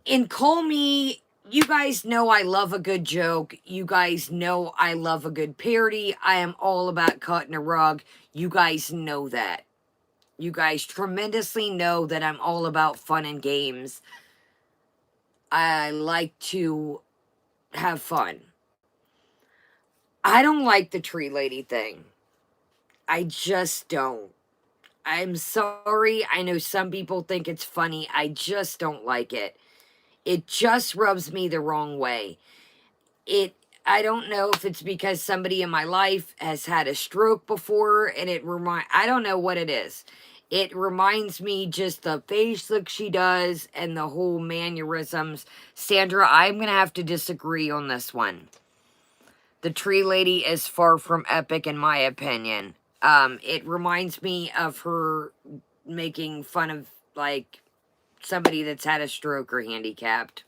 And call me... You guys know I love a good joke. You guys know I love a good parody. I am all about cutting a rug. You guys know that. You guys tremendously know that I'm all about fun and games. I like to have fun. I don't like the tree lady thing. I just don't. I'm sorry. I know some people think it's funny. I just don't like it. It just rubs me the wrong way. I don't know if it's because somebody in my life has had a stroke before, and I don't know what it is. It reminds me just the face look she does and the whole mannerisms. Sandra, I'm going to have to disagree on this one. The tree lady is far from epic in my opinion. It reminds me of her making fun of, like, somebody that's had a stroke or handicapped.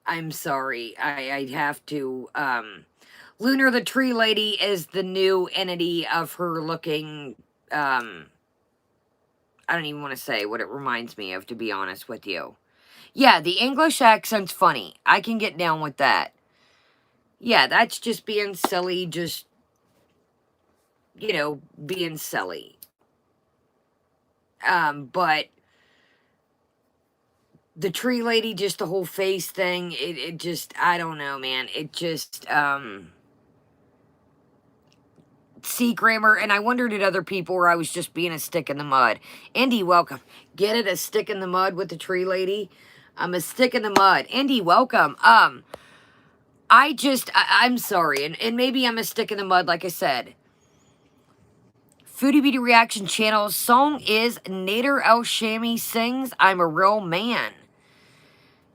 I'm sorry. I'd have to, Lunar the Tree Lady is the new entity of her looking, I don't even want to say what it reminds me of, to be honest with you. Yeah, the English accent's funny. I can get down with that. Yeah, that's just being silly, just, you know, being silly. But the tree lady, just the whole face thing, it just, I don't know, man. It just, C grammar, and I wondered at other people where I was just being a stick in the mud. Indy, welcome. Get it, a stick in the mud with the tree lady? I'm a stick in the mud. Indy, welcome. I'm sorry, and maybe I'm a stick in the mud, like I said. Foodie Beauty Reaction channel song is Nader El Shami sings I'm a Real Man.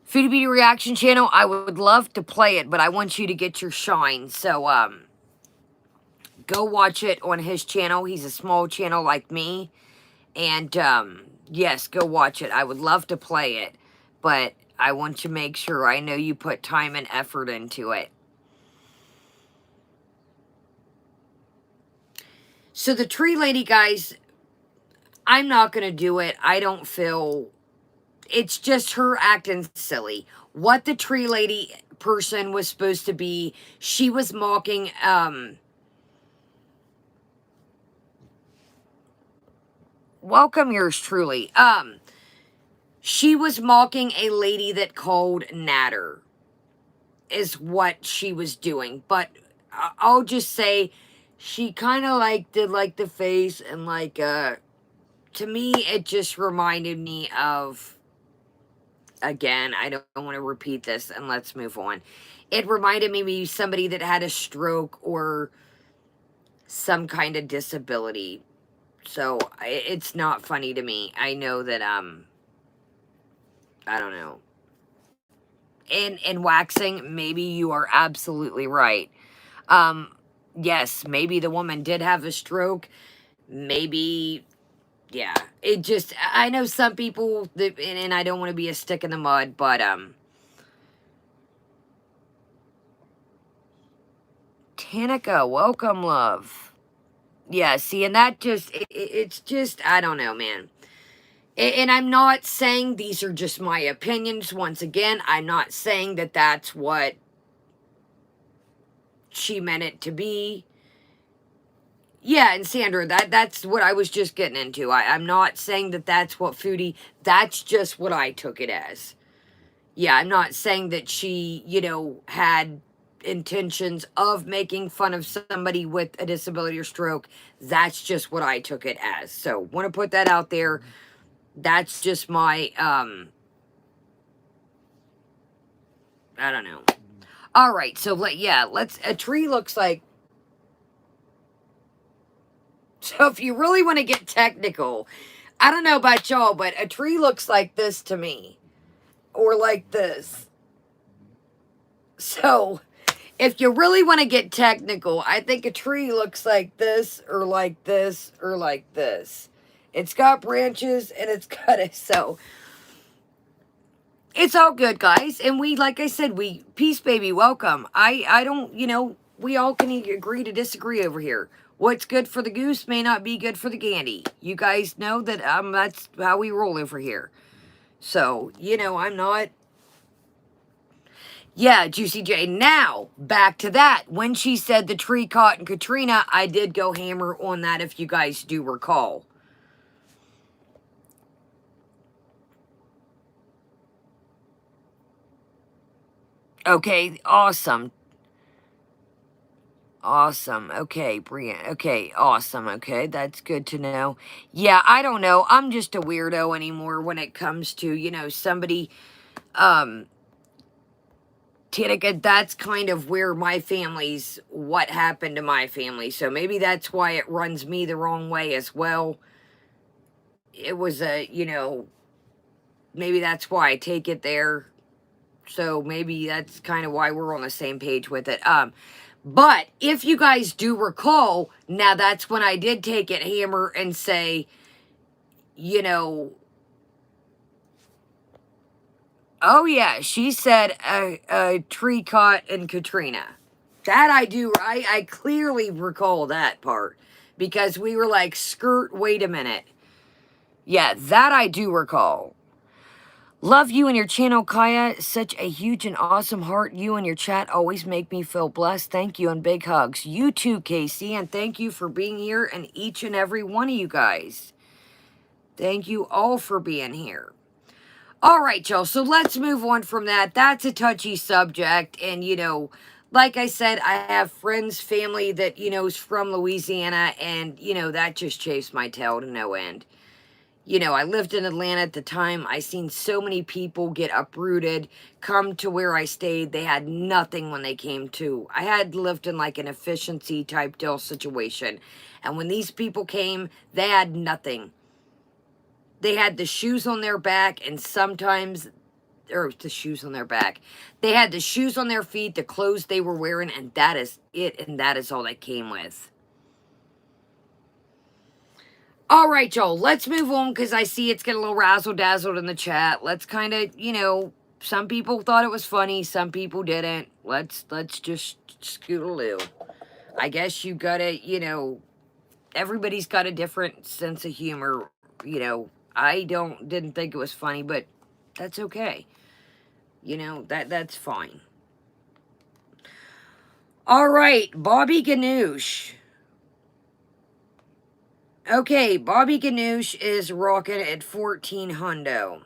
Foodie Beauty Reaction channel, I would love to play it, but I want you to get your shine. So, go watch it on his channel. He's a small channel like me. And, yes, go watch it. I would love to play it, but I want to make sure I know you put time and effort into it. So the tree lady, guys, I'm not going to do it. I don't feel... It's just her acting silly. What the tree lady person was supposed to be, she was mocking, welcome yours truly. She was mocking a lady that called Natter, is what she was doing. But I'll just say, she kind of like did like the face and like, to me, it just reminded me of... Again, I don't want to repeat this, and let's move on. It reminded me of somebody that had a stroke or some kind of disability. So, it's not funny to me. I know that, I don't know. In waxing, maybe you are absolutely right. Yes, maybe the woman did have a stroke. Maybe... Yeah, it just, I know some people, that, and I don't want to be a stick in the mud, but, Tanika, welcome, love. Yeah, see, and that just, it's just, I don't know, man. And I'm not saying these are just my opinions. Once again, I'm not saying that that's what she meant it to be. Yeah, and Sandra, that's what I was just getting into. I'm not saying that that's what Foodie, that's just what I took it as. Yeah, I'm not saying that she, had intentions of making fun of somebody with a disability or stroke. That's just what I took it as. So, want to put that out there. That's just my, I don't know. All right, so a tree looks like, so if you really want to get technical, I don't know about y'all, but a tree looks like this to me, or like this. So, if you really want to get technical, I think a tree looks like this, or like this, or like this. It's got branches, and it's got a, so, it's all good, guys. And we, like I said, peace, baby, welcome. I don't, we all can agree to disagree over here. What's good for the goose may not be good for the gander. You guys know that, that's how we roll over here. So, I'm not, yeah, Juicy J. Now, back to that. When she said the tree caught in Katrina, I did go hammer on that, if you guys do recall. Okay, awesome. Awesome. Okay, Brian. Okay, awesome. Okay, that's good to know. Yeah, I don't know. I'm just a weirdo anymore when it comes to, somebody, Tanika, that's kind of where what happened to my family. So maybe that's why it runs me the wrong way as well. It was maybe that's why I take it there. So maybe that's kind of why we're on the same page with it. But if you guys do recall, now that's when I did take it hammer and say, oh yeah, she said a tree caught in Katrina. That I do, I clearly recall that part because we were like, skirt, wait a minute. Yeah, that I do recall. Love you and your channel, Kaya. Such a huge and awesome heart. You and your chat always make me feel blessed. Thank you and big hugs. You too, Casey, and thank you for being here and each and every one of you guys. Thank you all for being here. All right, y'all, so let's move on from that. That's a touchy subject, and, like I said, I have friends, family that, is from Louisiana, and, that just chased my tail to no end. I lived in Atlanta at the time. I seen so many people get uprooted, come to where I stayed. They had nothing when they came to. I had lived in like an efficiency type deal situation. And when these people came, they had nothing. They had the shoes on their back and sometimes, or the shoes on their back. They had the shoes on their feet, the clothes they were wearing, and that is it. And that is all they came with. All right, y'all, let's move on because I see it's getting a little razzle-dazzled in the chat. Let's kind of, some people thought it was funny, some people didn't. Let's just scootaloo. I guess you gotta, everybody's got a different sense of humor. I didn't think it was funny, but that's okay. That's fine. All right, Bobby Ganoush. Okay, Bobby Ganoush is rocking at 14 hundo.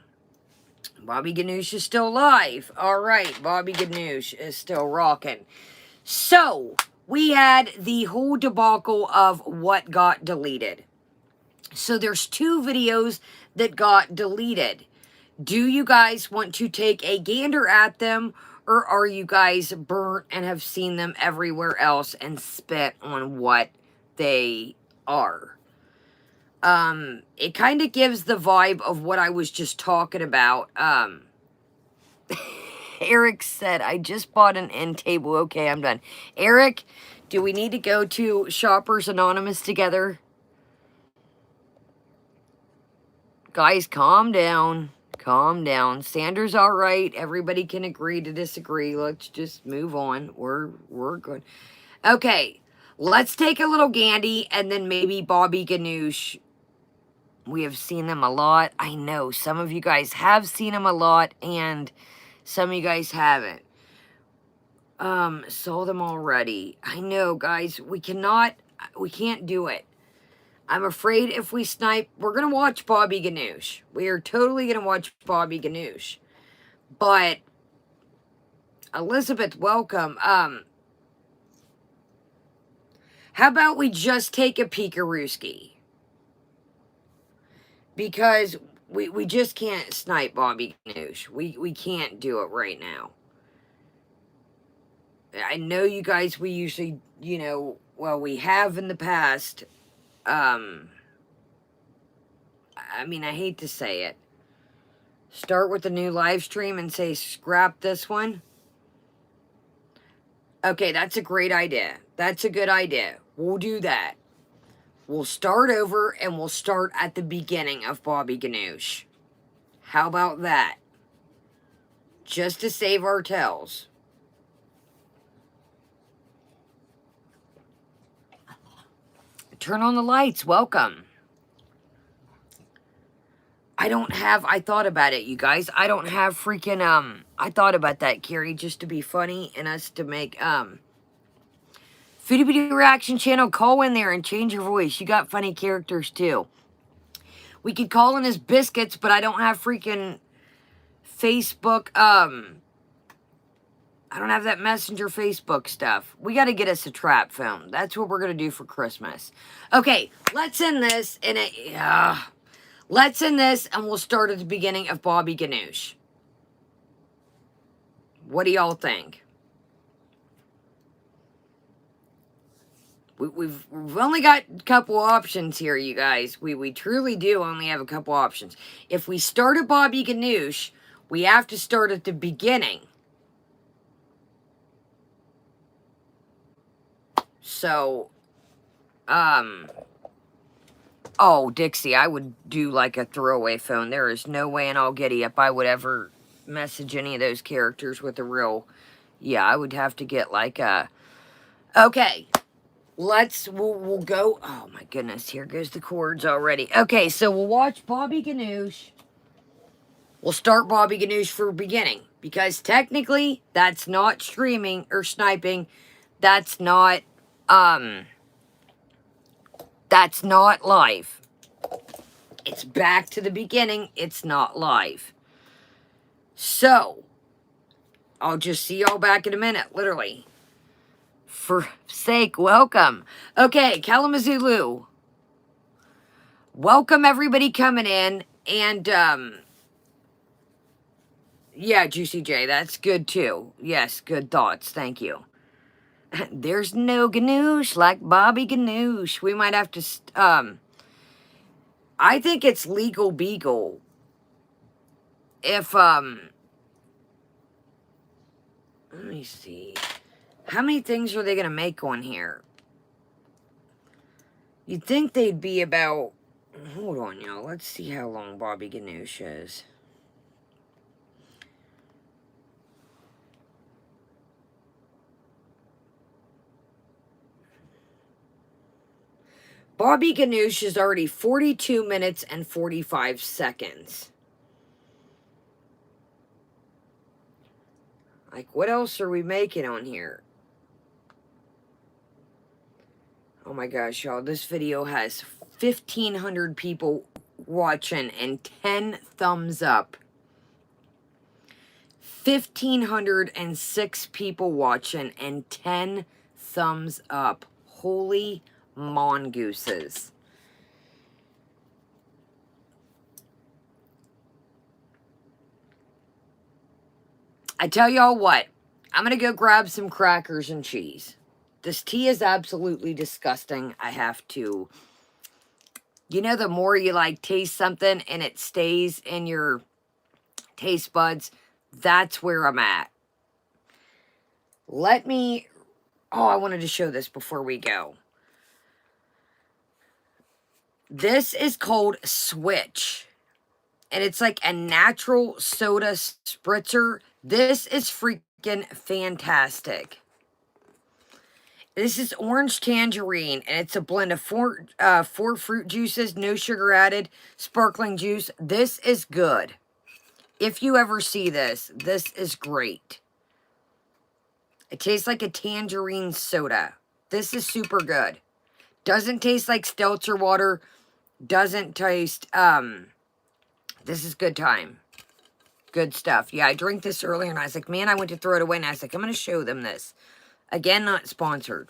Bobby Ganoush is still alive. All right, Bobby Ganoush is still rocking. So, we had the whole debacle of what got deleted. So, there's 2 videos that got deleted. Do you guys want to take a gander at them, or are you guys burnt and have seen them everywhere else and spit on what they are? It kind of gives the vibe of what I was just talking about. Eric said, I just bought an end table. Okay, I'm done. Eric, do we need to go to Shoppers Anonymous together? Guys, calm down. Calm down. Sanders all right. Everybody can agree to disagree. Let's just move on. We're good. Okay, let's take a little Gandy and then maybe Bobby Ganoush. We have seen them a lot. I know some of you guys have seen them a lot and some of you guys haven't. Saw them already. I know, guys. We can't do it. I'm afraid if we snipe, we're going to watch Bobby Ganoush. We are totally going to watch Bobby Ganoush. But, Elizabeth, welcome. How about we just take a peekarooski? Because we just can't snipe Bobby Ganoush. We can't do it right now. I know you guys, we usually, you know, well, we have in the past. I mean, I hate to say it. Start with a new live stream and say, scrap this one. Okay, that's a great idea. That's a good idea. We'll do that. We'll start over and we'll start at the beginning of Bobby Ganoush. How about that? Just to save our tails. Turn on the lights. Welcome. I thought about it, you guys. I don't have freaking, I thought about that, Carrie, just to be funny and us to make, Foodie Reaction Channel, call in there and change your voice. You got funny characters, too. We could call in as Biscuits, but I don't have freaking Facebook, I don't have that Messenger Facebook stuff. We got to get us a trap phone. That's what we're going to do for Christmas. Okay, let's end this in a... let's end this, and we'll start at the beginning of Bobby Ganoush. What do y'all think? We've only got a couple options here, you guys. We truly do only have a couple options. If we start at Bobby Ganoush, we have to start at the beginning. So, oh, Dixie, I would do like a throwaway phone. There is no way in all giddy up I would ever message any of those characters with a real... Yeah, I would have to get like a... Okay, we'll go... Oh my goodness, here goes the cords already. Okay, so we'll watch Bobby Ganoush. We'll start Bobby Ganoush for beginning. Because technically, that's not streaming or sniping. That's not live. It's back to the beginning. It's not live. So, I'll just see y'all back in a minute, literally. For sake, welcome. Okay, Kalamazoo. Welcome everybody coming in. And, yeah, Juicy J, that's good too. Yes, good thoughts. Thank you. There's no Ganoush like Bobby Ganoush. We might have to, I think it's Legal Beagle. If, let me see. How many things are they going to make on here? You'd think they'd be about... Hold on, y'all. Let's see how long Bobby Ganoush is. Bobby Ganoush is already 42 minutes and 45 seconds. Like, what else are we making on here? Oh my gosh, y'all. This video has 1,500 people watching and 10 thumbs up. 1,506 people watching and 10 thumbs up. Holy mongooses. I tell y'all what, I'm going to go grab some crackers and cheese. This tea is absolutely disgusting. I have to... You know, the more you, like, taste something and it stays in your taste buds, that's where I'm at. Let me... Oh, I wanted to show this before we go. This is called Switch. And it's like a natural soda spritzer. This is freaking fantastic. This is orange tangerine, and it's a blend of four fruit juices, no sugar added, sparkling juice. This is good. If you ever see this, this is great. It tastes like a tangerine soda. This is super good. Doesn't taste like seltzer water. Doesn't taste, this is good time. Good stuff. Yeah, I drank this earlier, and I was like, man, I went to throw it away, and I was like, I'm going to show them this. Again, not sponsored.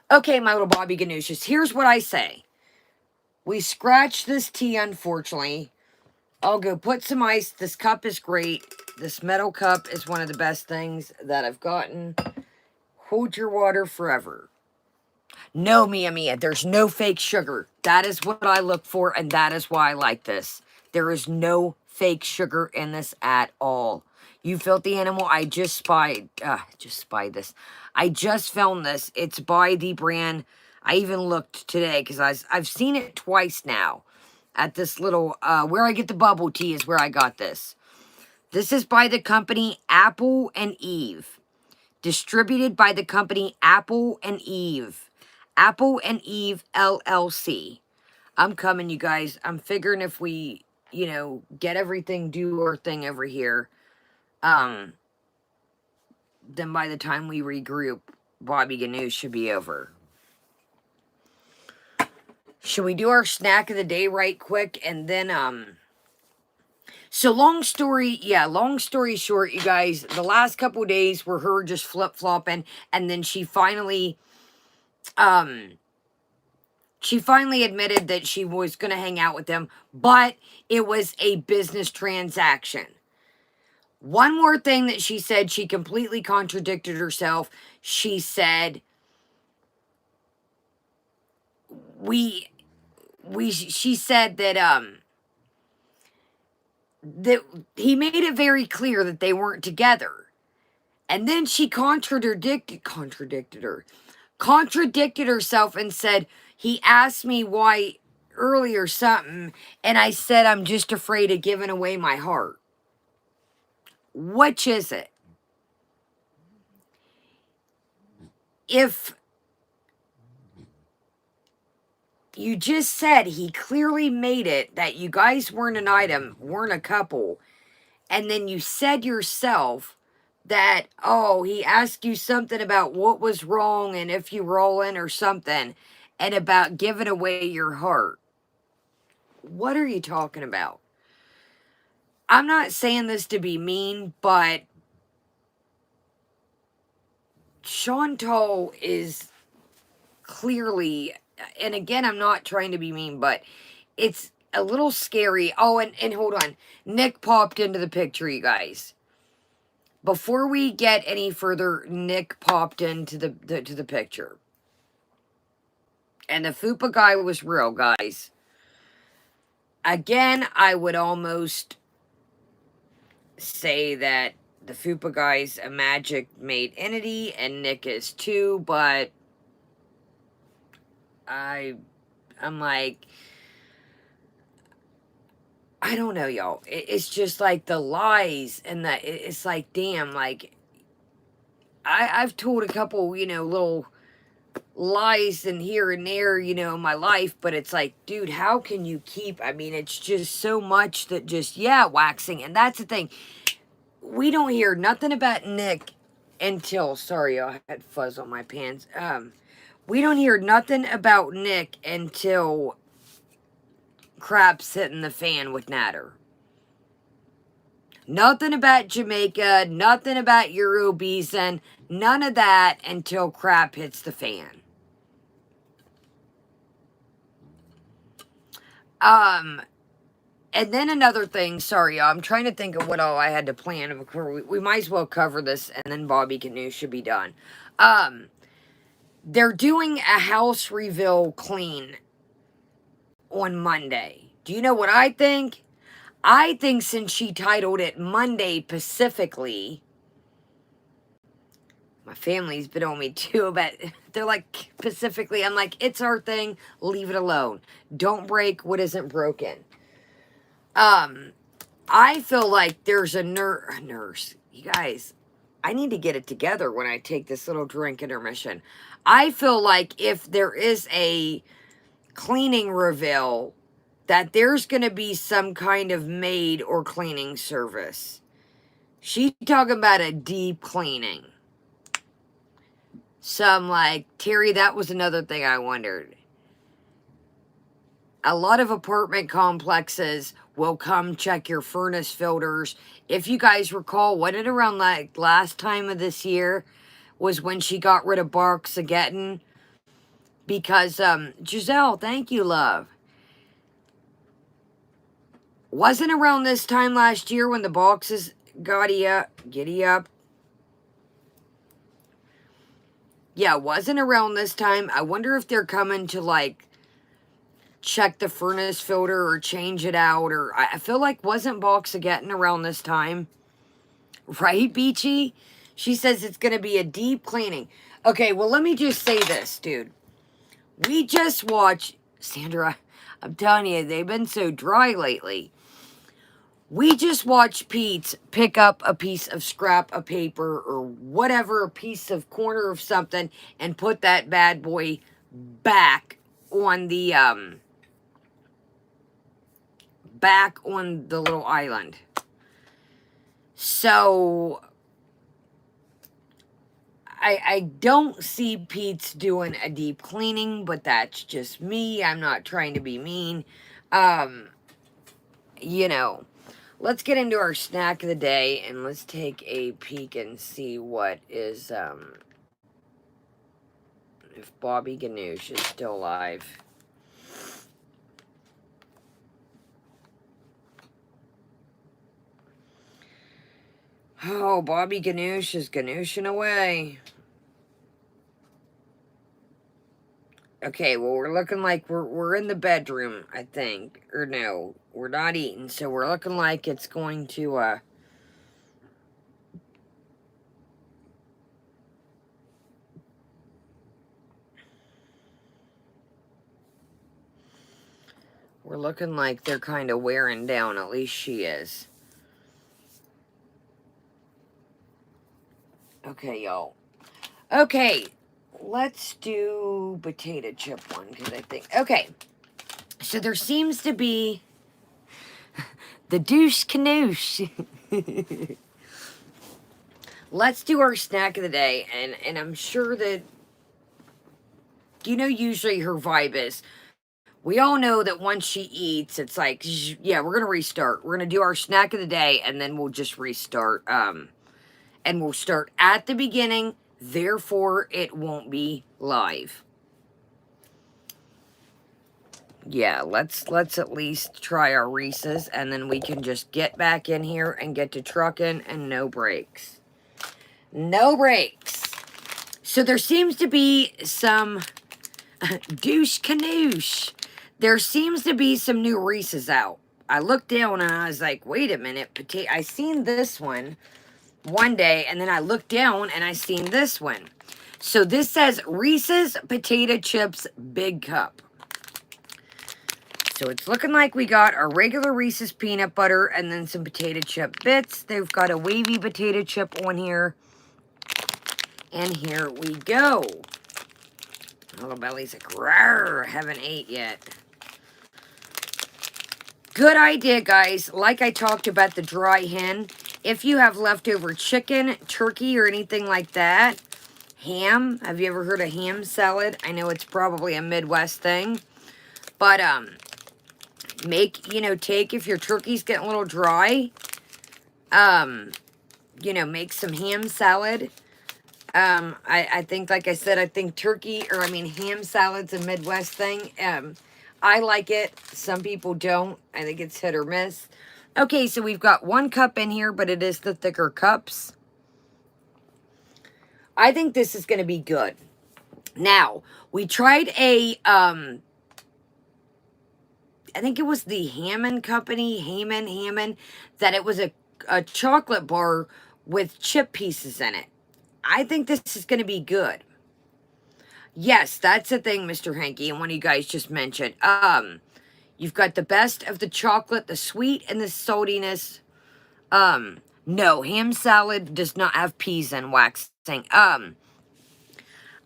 Okay, my little Bobby Ganoushas, here's what I say. We scratched this tea, unfortunately. I'll go put some ice. This cup is great. This metal cup is one of the best things that I've gotten. Hold your water forever. No, Mia, there's no fake sugar. That is what I look for, and that is why I like this. There is no fake sugar in this at all. You filthy animal, I just spied this. I just filmed this. It's by the brand. I even looked today because I've seen it twice now. At this little, where I get the bubble tea is where I got this. This is by the company Apple and Eve. Distributed by the company Apple and Eve. Apple and Eve LLC. I'm coming, you guys. I'm figuring if we, you know, get everything, do our thing over here, then by the time we regroup, Bobby Ganoush should be over. Should we do our snack of the day right quick? And then, so long story short, you guys, the last couple of days were her just flip-flopping, and then she finally admitted that she was going to hang out with them, but it was a business transaction. One more thing that she said, she completely contradicted herself. She said, she said that, that he made it very clear that they weren't together. And then she contradicted herself and said, he asked me why earlier something, and I said, I'm just afraid of giving away my heart. Which is it? If you just said he clearly made it that you guys weren't an item, weren't a couple, and then you said yourself that, oh, he asked you something about what was wrong and if you rolling or something, and about giving away your heart. What are you talking about? I'm not saying this to be mean, but Chantal is clearly, and again, I'm not trying to be mean, but it's a little scary. Oh, and hold on. Nick popped into the picture, you guys. Before we get any further, Nick popped into the picture. And the Fupa guy was real, guys. Again, I would almost say that the Fupa guy's a magic-made entity, and Nick is too, but I'm like, I don't know, y'all. It's just like the lies and it's like, damn, like, I've told a couple, you know, little lies and here and there, you know, in my life, but it's like, dude, how can you keep, I mean, it's just so much that just, yeah, waxing. And that's the thing. We don't hear nothing about Nick until, sorry, I had fuzz on my pants. We don't hear nothing about Nick until crap's hitting the fan with Natter. Nothing about Jamaica, nothing about Eurobeason, none of that until crap hits the fan. And then another thing, sorry, I'm trying to think of what all I had to plan. We might as well cover this, and then Bobby Ganoush should be done. They're doing a house reveal clean on Monday. Do you know what I think? I think since she titled it Monday Pacifically, my family's been on me too about, they're like, Pacifically, I'm like, it's our thing, leave it alone. Don't break what isn't broken. I feel like there's a nurse. You guys, I need to get it together when I take this little drink intermission. I feel like if there is a cleaning reveal, that there's going to be some kind of maid or cleaning service. She's talking about a deep cleaning. So I'm like, Terry, that was another thing I wondered. A lot of apartment complexes will come check your furnace filters. If you guys recall, wasn't it around like last time of this year was when she got rid of Barks-a-Gettin'? Because, Giselle, thank you, love. Wasn't around this time last year when the boxes giddy up. Yeah, wasn't around this time. I wonder if they're coming to, like, check the furnace filter or change it out. Or I feel like wasn't Barks-a-Gettin' around this time? Right, Beachy? She says it's going to be a deep cleaning. Okay, well, let me just say this, dude. We just watched... Sandra, I'm telling you, they've been so dry lately. We just watched Pete pick up a piece of scrap of paper or whatever, a piece of corner of something, and put that bad boy back on the little island. So I don't see Pete's doing a deep cleaning, but that's just me. I'm not trying to be mean. You know, let's get into our snack of the day, and let's take a peek and see what is, if Bobby Ganoush is still alive. Oh, Bobby Ganoush is ganoushing away. Okay, well, we're looking like we're in the bedroom, I think. Or no, we're not eating, so we're looking like it's going to, we're looking like they're kind of wearing down, at least she is. Okay, y'all. Okay, let's do potato chip one, because I think... Okay, so there seems to be the douche canoosh. Let's do our snack of the day, and I'm sure that, you know, usually her vibe is, we all know that once she eats, it's like, yeah, we're going to restart. We're going to do our snack of the day, and then we'll just restart. And we'll start at the beginning, therefore it won't be live. Yeah, let's at least try our Reese's, and then we can just get back in here and get to trucking, and no breaks. No breaks. So there seems to be some douche canoosh. There seems to be some new Reese's out. I looked down and I was like, wait a minute, I seen this one day, and then I looked down and I seen this one. So this says Reese's Potato Chips Big Cup. So it's looking like we got our regular Reese's peanut butter and then some potato chip bits. They've got a wavy potato chip on here. And here we go. Little Belly's like, rawr, haven't ate yet. Good idea, guys. Like I talked about the dry hen. If you have leftover chicken, turkey, or anything like that, ham. Have you ever heard of ham salad? I know it's probably a Midwest thing. But, take, if your turkey's getting a little dry, make some ham salad. I think, like I said, I think ham salad's a Midwest thing. I like it. Some people don't. I think it's hit or miss. Okay, so we've got 1 cup in here, but it is the thicker cups. I think this is going to be good. Now, we tried I think it was the Hammond Company, Hammond, that it was a chocolate bar with chip pieces in it. I think this is going to be good. Yes, that's the thing, Mr. Hanky, and one of you guys just mentioned. You've got the best of the chocolate, the sweet, and the saltiness. No, ham salad does not have peas and waxing. I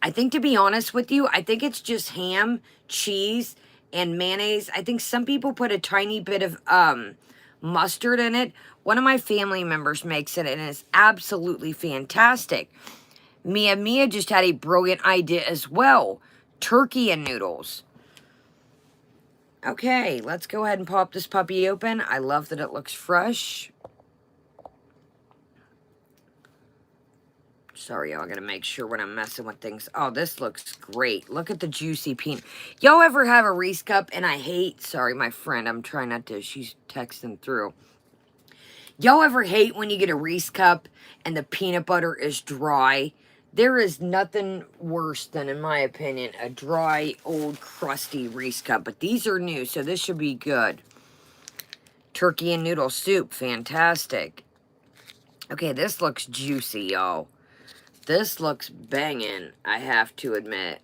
think, to be honest with you, I think it's just ham, cheese, and mayonnaise. I think some people put a tiny bit of mustard in it. One of my family members makes it, and it's absolutely fantastic. Mia just had a brilliant idea as well. Turkey and noodles. Okay, let's go ahead and pop this puppy open. I love that it looks fresh. Sorry, y'all, I gotta make sure when I'm messing with things. Oh, this looks great. Look at the juicy peanut. Y'all ever have a Reese cup? And I hate, sorry, my friend, I'm trying not to, she's texting through. Y'all ever hate when you get a Reese cup and the peanut butter is dry? There is nothing worse than, in my opinion, a dry, old, crusty Reese cup. But these are new, so this should be good. Turkey and noodle soup, fantastic. Okay, this looks juicy, y'all. This looks banging, I have to admit.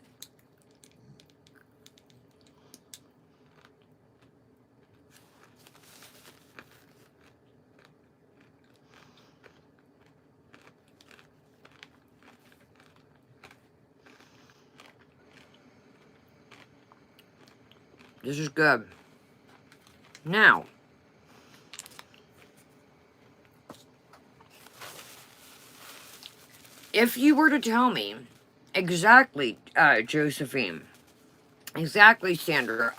This is good. Now, if you were to tell me exactly, Josephine, exactly, Sandra,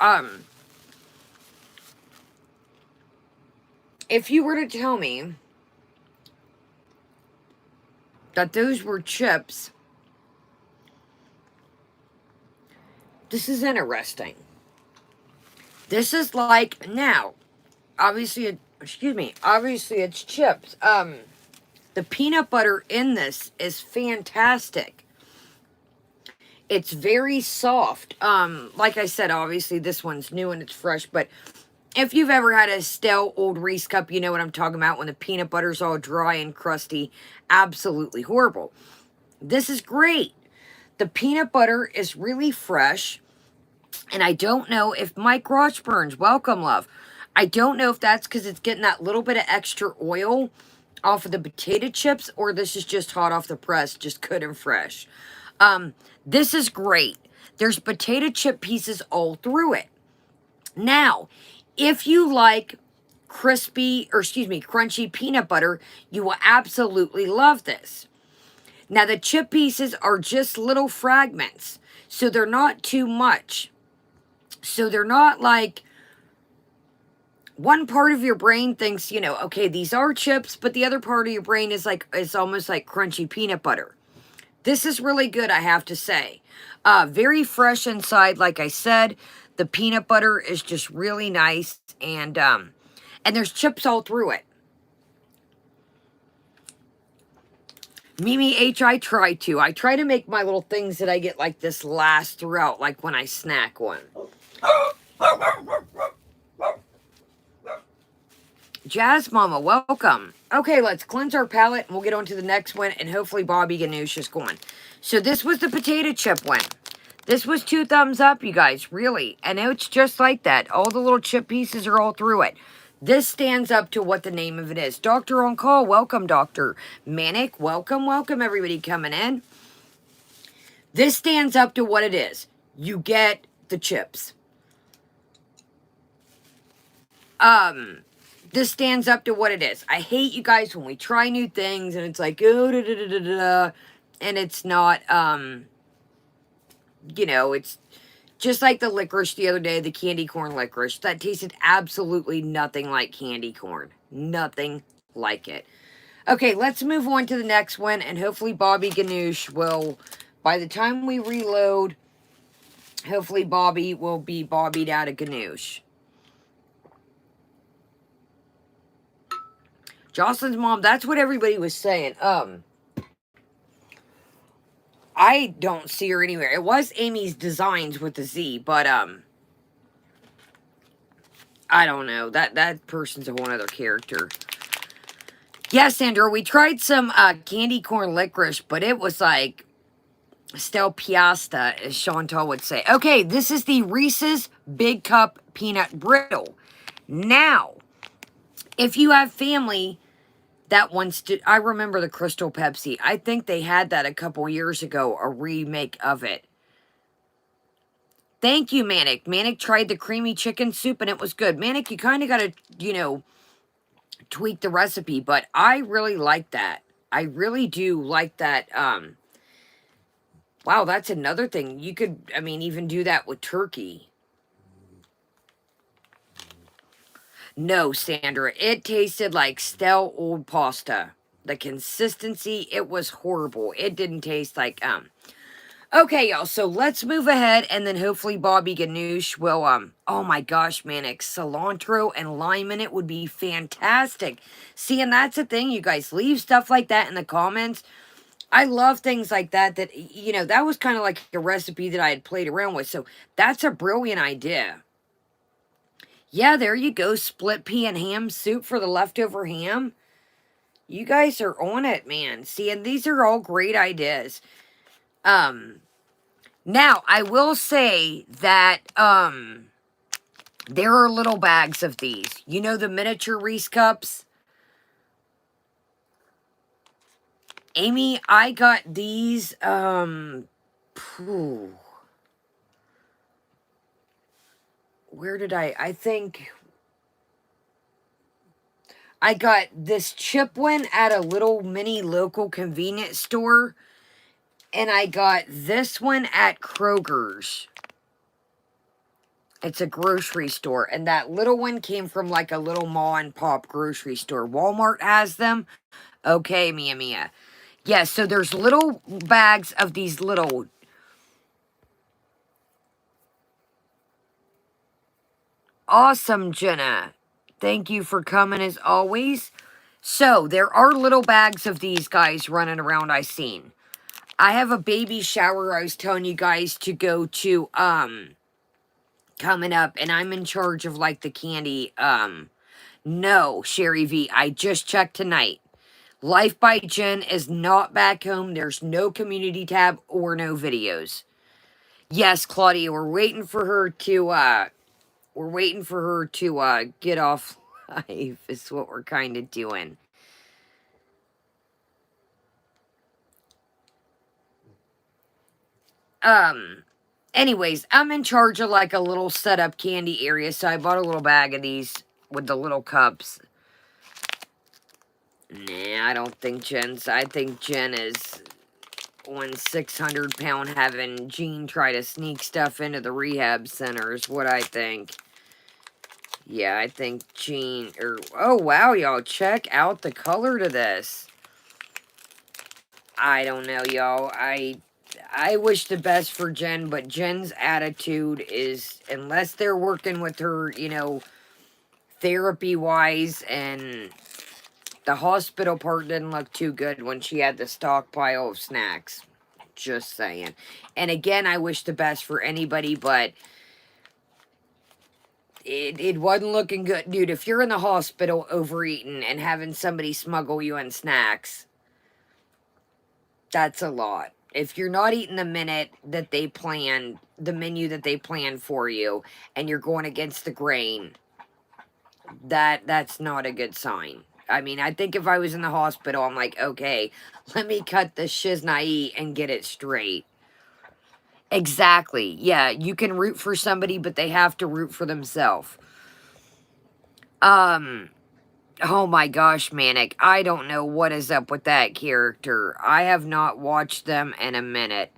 if you were to tell me that those were chips, this is interesting. This is like, now, obviously, obviously it's chips. The peanut butter in this is fantastic. It's very soft. Like I said, obviously this one's new and it's fresh, but if you've ever had a stale old Reese cup, you know what I'm talking about when the peanut butter's all dry and crusty. Absolutely horrible. This is great. The peanut butter is really fresh. And I don't know if Mike Rochburns, welcome, love. I don't know if that's because it's getting that little bit of extra oil off of the potato chips, or this is just hot off the press, just good and fresh. This is great. There's potato chip pieces all through it. Now, if you like crunchy peanut butter, you will absolutely love this. Now, the chip pieces are just little fragments, so they're not too much. So they're not like, one part of your brain thinks, you know, okay, these are chips, but the other part of your brain is like, it's almost like crunchy peanut butter. This is really good, I have to say. Very fresh inside, like I said. The peanut butter is just really nice, and there's chips all through it. Mimi H, I try to. I try to make my little things that I get like this last throughout, like when I snack one. Jazz Mama, welcome. Okay, let's cleanse our palate, and we'll get on to the next one, and hopefully Bobby Ganoush is going. So this was the potato chip one. This was 2 thumbs up, you guys, really. And it's just like that. All the little chip pieces are all through it. This stands up to what the name of it is. Doctor on call, welcome, Dr. Manic. Welcome, welcome, everybody coming in. This stands up to what it is. You get the chips. This stands up to what it is. I hate you guys when we try new things and it's like, oh, da, da, da, da, da, and it's not, you know, it's just like the licorice the other day, the candy corn licorice. That tasted absolutely nothing like candy corn. Nothing like it. Okay, let's move on to the next one, and hopefully Bobby Ganoush will, by the time we reload, hopefully Bobby will be bobbied out of Ganoush. Jocelyn's mom, that's what everybody was saying. I don't see her anywhere. It was Amy's Designs with the Z, but, I don't know. That person's a whole other character. Yes, Sandra, we tried some, candy corn licorice, but it was like stale piasta, as Chantal would say. Okay, this is the Reese's Big Cup Peanut Brittle. Now, if you have family that wants to, I remember the Crystal Pepsi. I think they had that a couple years ago, a remake of it. Thank you, Manic. Manic tried the creamy chicken soup and it was good. Manic, you kind of got to, you know, tweak the recipe, but I really like that. I really do like that. Wow, that's another thing. You could, I mean, even do that with turkey. No, Sandra, it tasted like stale old pasta. The consistency, it was horrible. It didn't taste like, Okay, y'all, so let's move ahead, and then hopefully Bobby Ganoush will, oh my gosh, man, cilantro and lime in it would be fantastic. See, and that's the thing, you guys, leave stuff like that in the comments. I love things like that, that was kind of like a recipe that I had played around with, so that's a brilliant idea. Yeah, there you go, split pea and ham soup for the leftover ham. You guys are on it, man. See, and these are all great ideas. Now, I will say that, there are little bags of these. You know the miniature Reese cups? Amy, I got these, where did I think I got this chip one at a little mini local convenience store, and I got this one at Kroger's. It's a grocery store, and that little one came from like a little mom and pop grocery store. Walmart has them. Okay, Mia. Yes, so there's little bags of these little... Awesome, Jenna. Thank you for coming as always. So, there are little bags of these guys running around I seen. I have a baby shower I was telling you guys to go to, coming up, and I'm in charge of, like, the candy, no, Sherry V, I just checked tonight. Life by Jen is not back home. There's no community tab or no videos. Yes, Claudia, we're waiting for her to get off live, is what we're kind of doing. Anyways, I'm in charge of like a little setup candy area, so I bought a little bag of these with the little cups. Nah, I don't think I think Jen is on 600-pound having Gene try to sneak stuff into the rehab center is what I think. Yeah, I think Gene, oh wow, y'all, check out the color to this. I don't know, y'all. I wish the best for Jen, but Jen's attitude is, unless they're working with her, therapy-wise, and the hospital part didn't look too good when she had the stockpile of snacks. Just saying. And again, I wish the best for anybody, but it wasn't looking good. Dude, if you're in the hospital overeating and having somebody smuggle you in snacks, that's a lot. If you're not eating the menu that they planned for you, and you're going against the grain, that's not a good sign. I mean, I think if I was in the hospital, I'm like, okay, let me cut the shiznai and get it straight. Exactly. Yeah, you can root for somebody, but they have to root for themselves. Oh my gosh, Manic. I don't know what is up with that character. I have not watched them in a minute.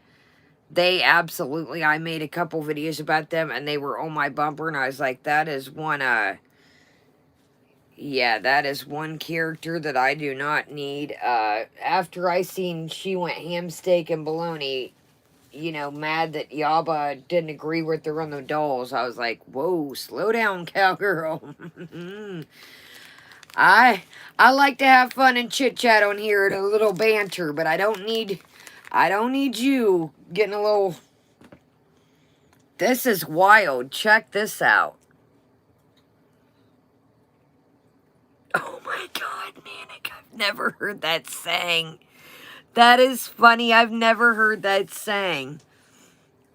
They absolutely, I made a couple videos about them, and they were on my bumper, and I was like, that is one, yeah, that is one character that I do not need. After I seen She Went Ham Steak and Bologna, mad that Yaba didn't agree with her on the dolls, I was like, whoa, slow down, cowgirl. I like to have fun and chit-chat on here and a little banter, but I don't need you getting a little... This is wild. Check this out. Oh my God, Manic, I've never heard that saying. That is funny. I've never heard that saying.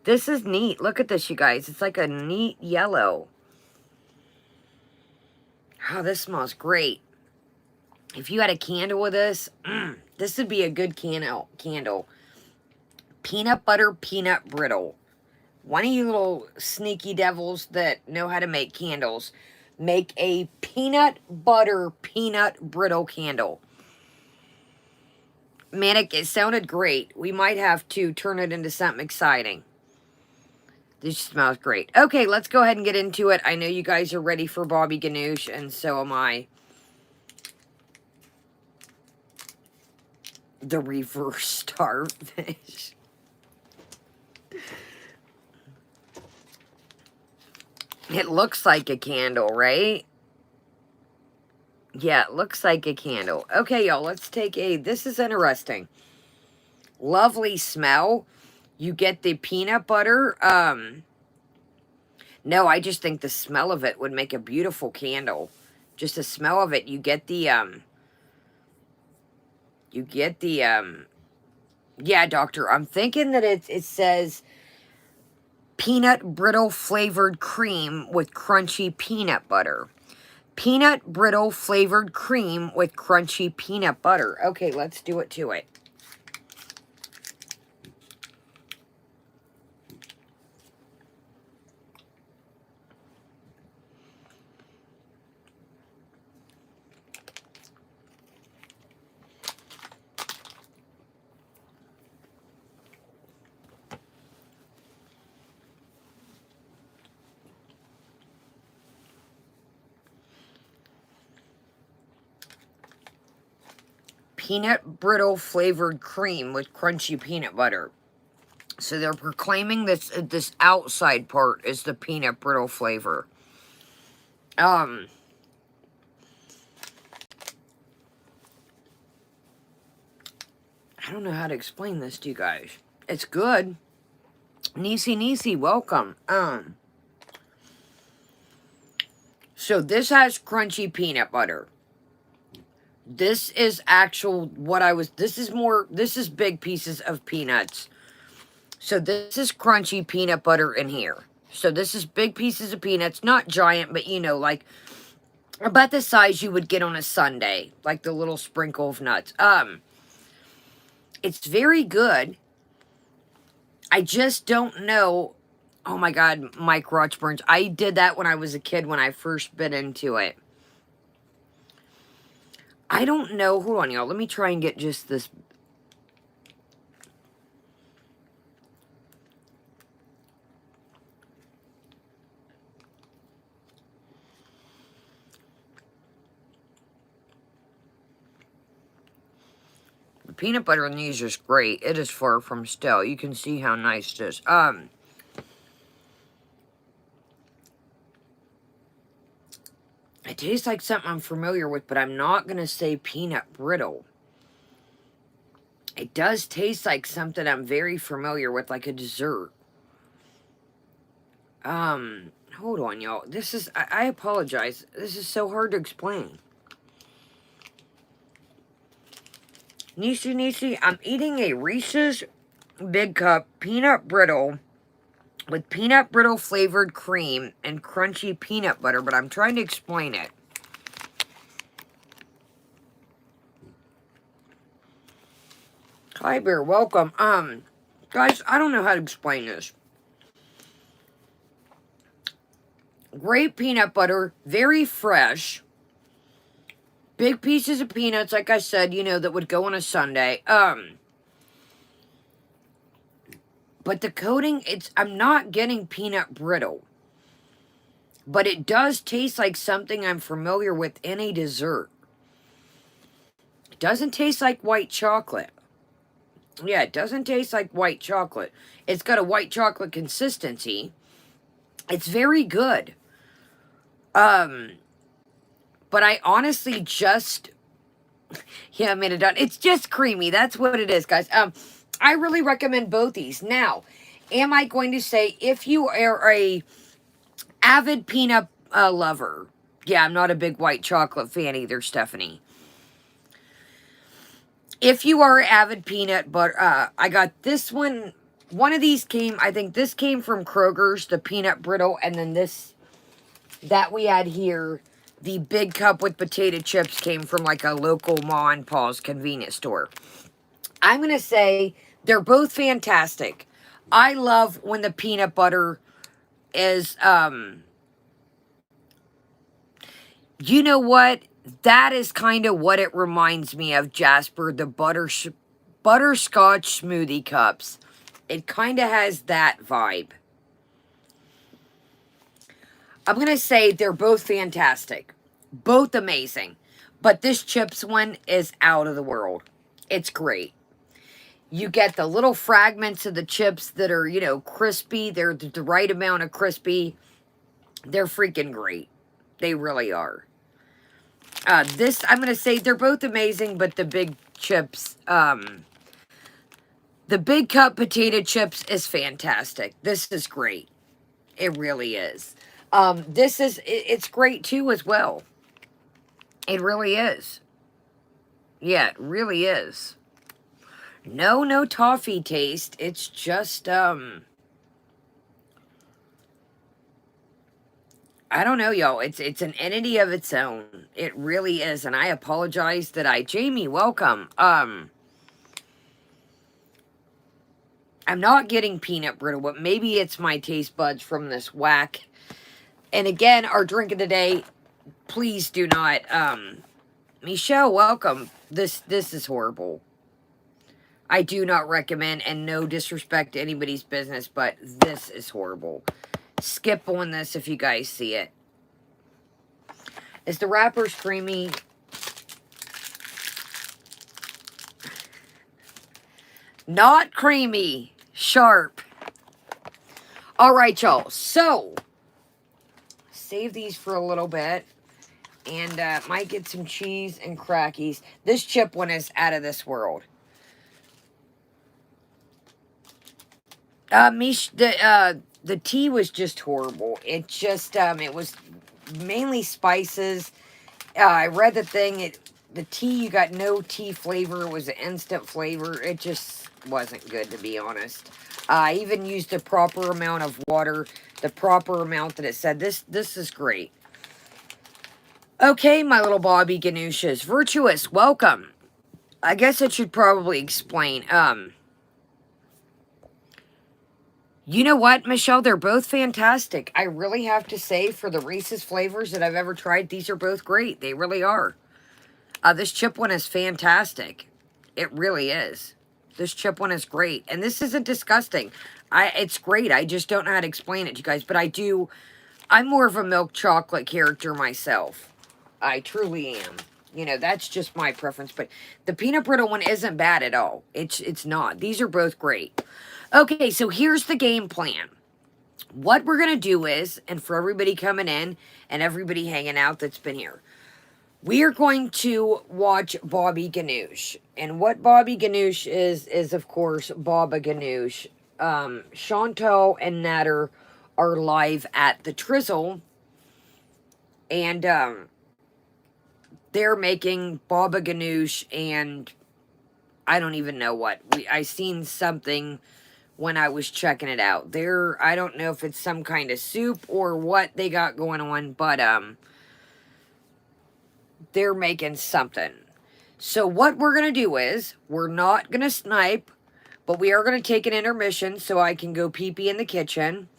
This is neat. Look at this, you guys. It's like a neat yellow. Oh, this smells great. If you had a candle with this, this would be a good candle. Peanut butter peanut brittle. One of you little sneaky devils that know how to make candles, make a peanut butter peanut brittle candle. Manic, it sounded great. We might have to turn it into something exciting. This smells great. Okay, let's go ahead and get into it. I know you guys are ready for Bobby Ganoush, and so am I. The reverse starfish. It looks like a candle, right? Yeah, it looks like a candle. Okay, y'all, let's take a... This is interesting. Lovely smell. You get the peanut butter. No, I just think the smell of it would make a beautiful candle. Just the smell of it. You get the, yeah, doctor, I'm thinking that it says peanut brittle flavored cream with crunchy peanut butter. Peanut brittle flavored cream with crunchy peanut butter. Okay, let's do it to it. Peanut brittle flavored cream with crunchy peanut butter. So they're proclaiming this outside part is the peanut brittle flavor. I don't know how to explain this to you guys. It's good. Nisi, welcome. So this has crunchy peanut butter. This is actual this is big pieces of peanuts. So this is crunchy peanut butter in here. So this is big pieces of peanuts, not giant, but you know, like about the size you would get on a sundae, like the little sprinkle of nuts. It's very good. I just don't know. Oh my God, Mike Rochburns. I did that when I was a kid when I first bit into it. I don't know. Hold on, y'all. Let me try and get just this. The peanut butter in these is great. It is far from stale. You can see how nice it is. It tastes like something I'm familiar with, but I'm not going to say peanut brittle. It does taste like something I'm very familiar with, like a dessert. Hold on, y'all. This is, I apologize. This is so hard to explain. Nisi, I'm eating a Reese's Big Cup peanut brittle with peanut brittle flavored cream and crunchy peanut butter, but I'm trying to explain it. Hi, Bear. Welcome. Guys, I don't know how to explain this. Great peanut butter, very fresh. Big pieces of peanuts, like I said, you know, that would go on a sundae. But the coating, I'm not getting peanut brittle. But it does taste like something I'm familiar with in a dessert. It doesn't taste like white chocolate. Yeah, it doesn't taste like white chocolate. It's got a white chocolate consistency. It's very good. But I honestly just... Yeah, I made it done. It's just creamy. That's what it is, guys. I really recommend both these. Now, am I going to say if you are a avid peanut lover? Yeah, I'm not a big white chocolate fan either, Stephanie. If you are an avid peanut butter, I got this one. One of these came, I think this came from Kroger's, the peanut brittle, and then this, that we had here, the big cup with potato chips came from like a local Ma and Pa's convenience store. I'm going to say they're both fantastic. I love when the peanut butter is, you know what? That is kind of what it reminds me of, Jasper, the butterscotch smoothie cups. It kind of has that vibe. I'm going to say they're both fantastic. Both amazing. But this chips one is out of the world. It's great. You get the little fragments of the chips that are, you know, crispy. They're the right amount of crispy. They're freaking great. They really are. This, I'm going to say they're both amazing, but the big chips, the big cup potato chips is fantastic. This is great. It really is. This is, it's great too as well. It really is. Yeah, it really is. No toffee taste. It's just, I don't know, y'all. It's an entity of its own. It really is. And I apologize that Jamie, welcome. I'm not getting peanut brittle, but maybe it's my taste buds from this whack. And again, our drink of the day, please do not, Michelle, welcome. This is horrible. I do not recommend, and no disrespect to anybody's business, but this is horrible. Skip on this if you guys see it. Is the wrapper's creamy? Not creamy. Sharp. Alright, y'all. So, save these for a little bit. And might get some cheese and crackies. This chip one is out of this world. The tea was just horrible. It just, it was mainly spices. I read the thing, the tea, you got no tea flavor. It was an instant flavor. It just wasn't good, to be honest. I even used the proper amount of water, the proper amount that it said. This is great. Okay, my little Bobby Ganoushas. Virtuous, welcome. I guess I should probably explain. You know what, Michelle? They're both fantastic. I really have to say, for the Reese's flavors that I've ever tried, these are both great. They really are. This chip one is fantastic. It really is. This chip one is great. And this isn't disgusting. It's great. I just don't know how to explain it to you guys. But I'm more of a milk chocolate character myself. I truly am. You know, that's just my preference. But the peanut brittle one isn't bad at all. It's not. These are both great. Okay, so here's the game plan. What we're going to do is, and for everybody coming in and everybody hanging out that's been here, we are going to watch Bobby Ganoush. And what Bobby Ganoush is of course, Baba Ganoush. Chantal and Natter are live at the Trizzle. And, they're making Baba Ganoush and I don't even know what. I seen something when I was checking it out. I don't know if it's some kind of soup or what they got going on, but they're making something. So what we're going to do is, we're not going to snipe, but we are going to take an intermission so I can go pee-pee in the kitchen.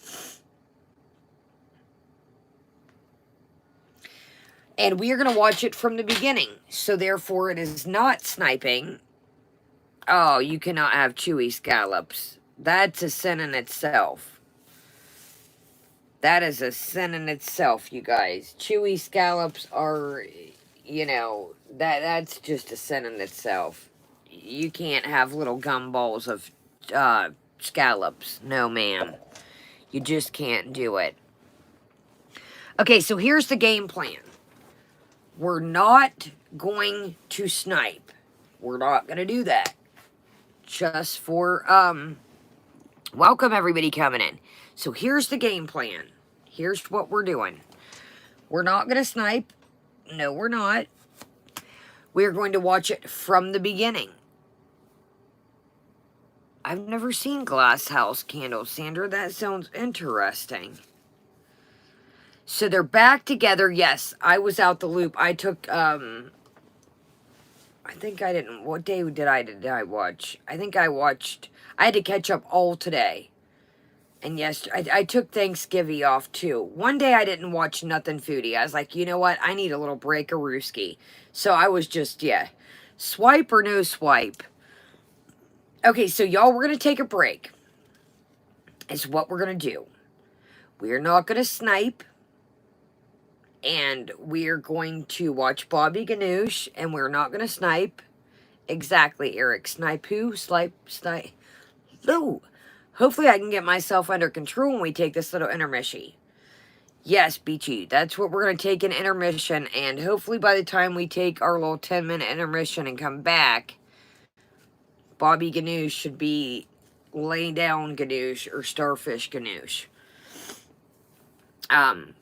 And we are going to watch it from the beginning. So therefore, it is not sniping. Oh, you cannot have chewy scallops. That's a sin in itself. That is a sin in itself, you guys. Chewy scallops are, you know, that's just a sin in itself. You can't have little gumballs of scallops. No, ma'am. You just can't do it. Okay, so here's the game plan. We're not going to snipe. We're not going to do that. Just for, welcome everybody coming in. So here's the game plan. Here's what we're doing. We're not going to snipe. No, we're not. We're going to watch it from the beginning. I've never seen Glass House Candles, Sandra. That sounds interesting. So they're back together. Yes, I was out the loop. I took, I think I didn't, what day did I watch? I think I had to catch up all today. And yes, I took Thanksgiving off too. One day I didn't watch nothing Foodie. I was like, you know what? I need a little break of Rooski. So I was just, yeah. Swipe or no swipe? Okay, so y'all, we're going to take a break. Is what we're going to do. We are not going to snipe. and we're going to watch Bobby Ganoush, and we're not going to snipe. Exactly, Eric. Snipe who? Snipe. No. Hopefully I can get myself under control when we take this little intermission. Yes, Beachy, that's what we're going to take an intermission, and hopefully by the time we take our little 10-minute intermission and come back, Bobby Ganoush should be lay down Ganoush or starfish Ganoush.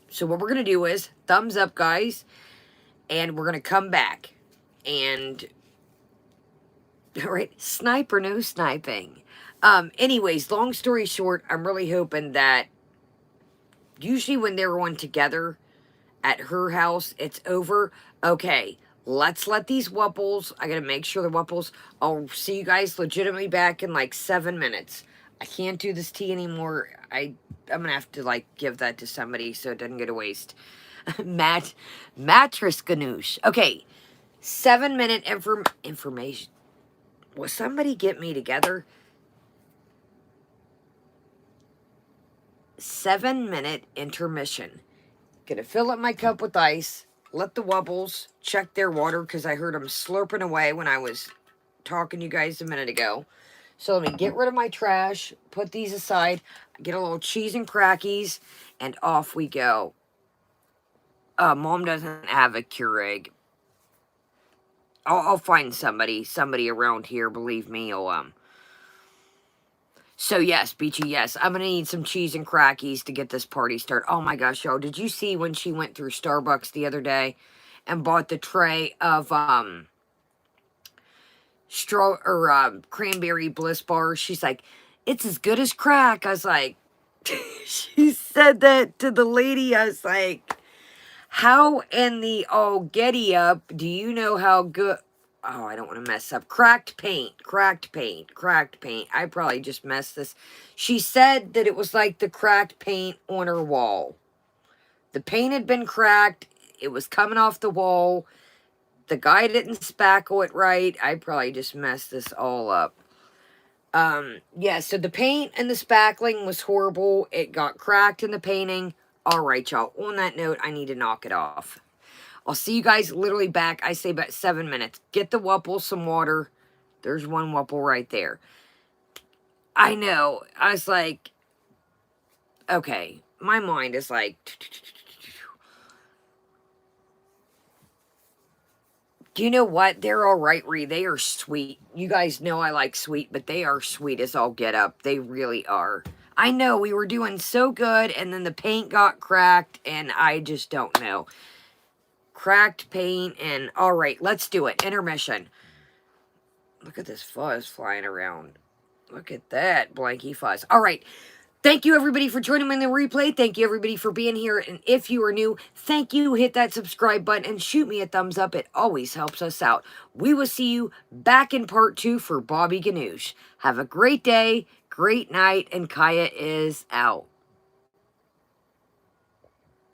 So what we're going to do is, thumbs up, guys, and we're going to come back, and, alright, snipe or no sniping. Anyways, long story short, I'm really hoping that usually when they're on together at her house, it's over. Okay, let's let these Wupples, I gotta make sure the Wupples, I'll see you guys legitimately back in like 7 minutes. I can't do this tea anymore. I'm gonna have to like give that to somebody so it doesn't go to waste. Mattress Ganoush. Okay, 7-minute information. Will somebody get me together? 7-minute intermission. Gonna fill up my cup with ice. Let the Wupples check their water because I heard them slurping away when I was talking to you guys a minute ago. So let me get rid of my trash, put these aside, get a little cheese and crackies, and off we go. Mom doesn't have a Keurig. I'll find somebody around here, believe me. So yes, Beachy, yes, I'm gonna need some cheese and crackies to get this party started. Oh my gosh, y'all, did you see when she went through Starbucks the other day and bought the tray of cranberry Bliss bars? She's like, it's as good as crack. I was like, she said that to the lady. I was like, how in the getty up do you know how good? Oh, I don't want to mess up. Cracked paint. I probably just messed this. She said that it was like the cracked paint on her wall. The paint had been cracked. It was coming off the wall. The guy didn't spackle it right. I probably just messed this all up. Yeah, so the paint and the spackling was horrible. It got cracked in the painting. Alright, y'all. On that note, I need to knock it off. I'll see you guys literally back, I say about 7 minutes. Get the Wupple some water. There's one Wupple right there. I know. I was like, okay. My mind is like, do you know what? They're all right, Ree. They are sweet. You guys know I like sweet, but they are sweet as all get up. They really are. I know, we were doing so good, and then the paint got cracked, and I just don't know. Cracked paint, and alright, let's do it. Intermission. Look at this fuzz flying around. Look at that blanky fuzz. Alright, thank you everybody for joining me in the replay. Thank you everybody for being here, and if you are new, thank you. Hit that subscribe button and shoot me a thumbs up. It always helps us out. We will see you back in part 2 for Bobby Ganoush. Have a great day, great night, and Kaya is out.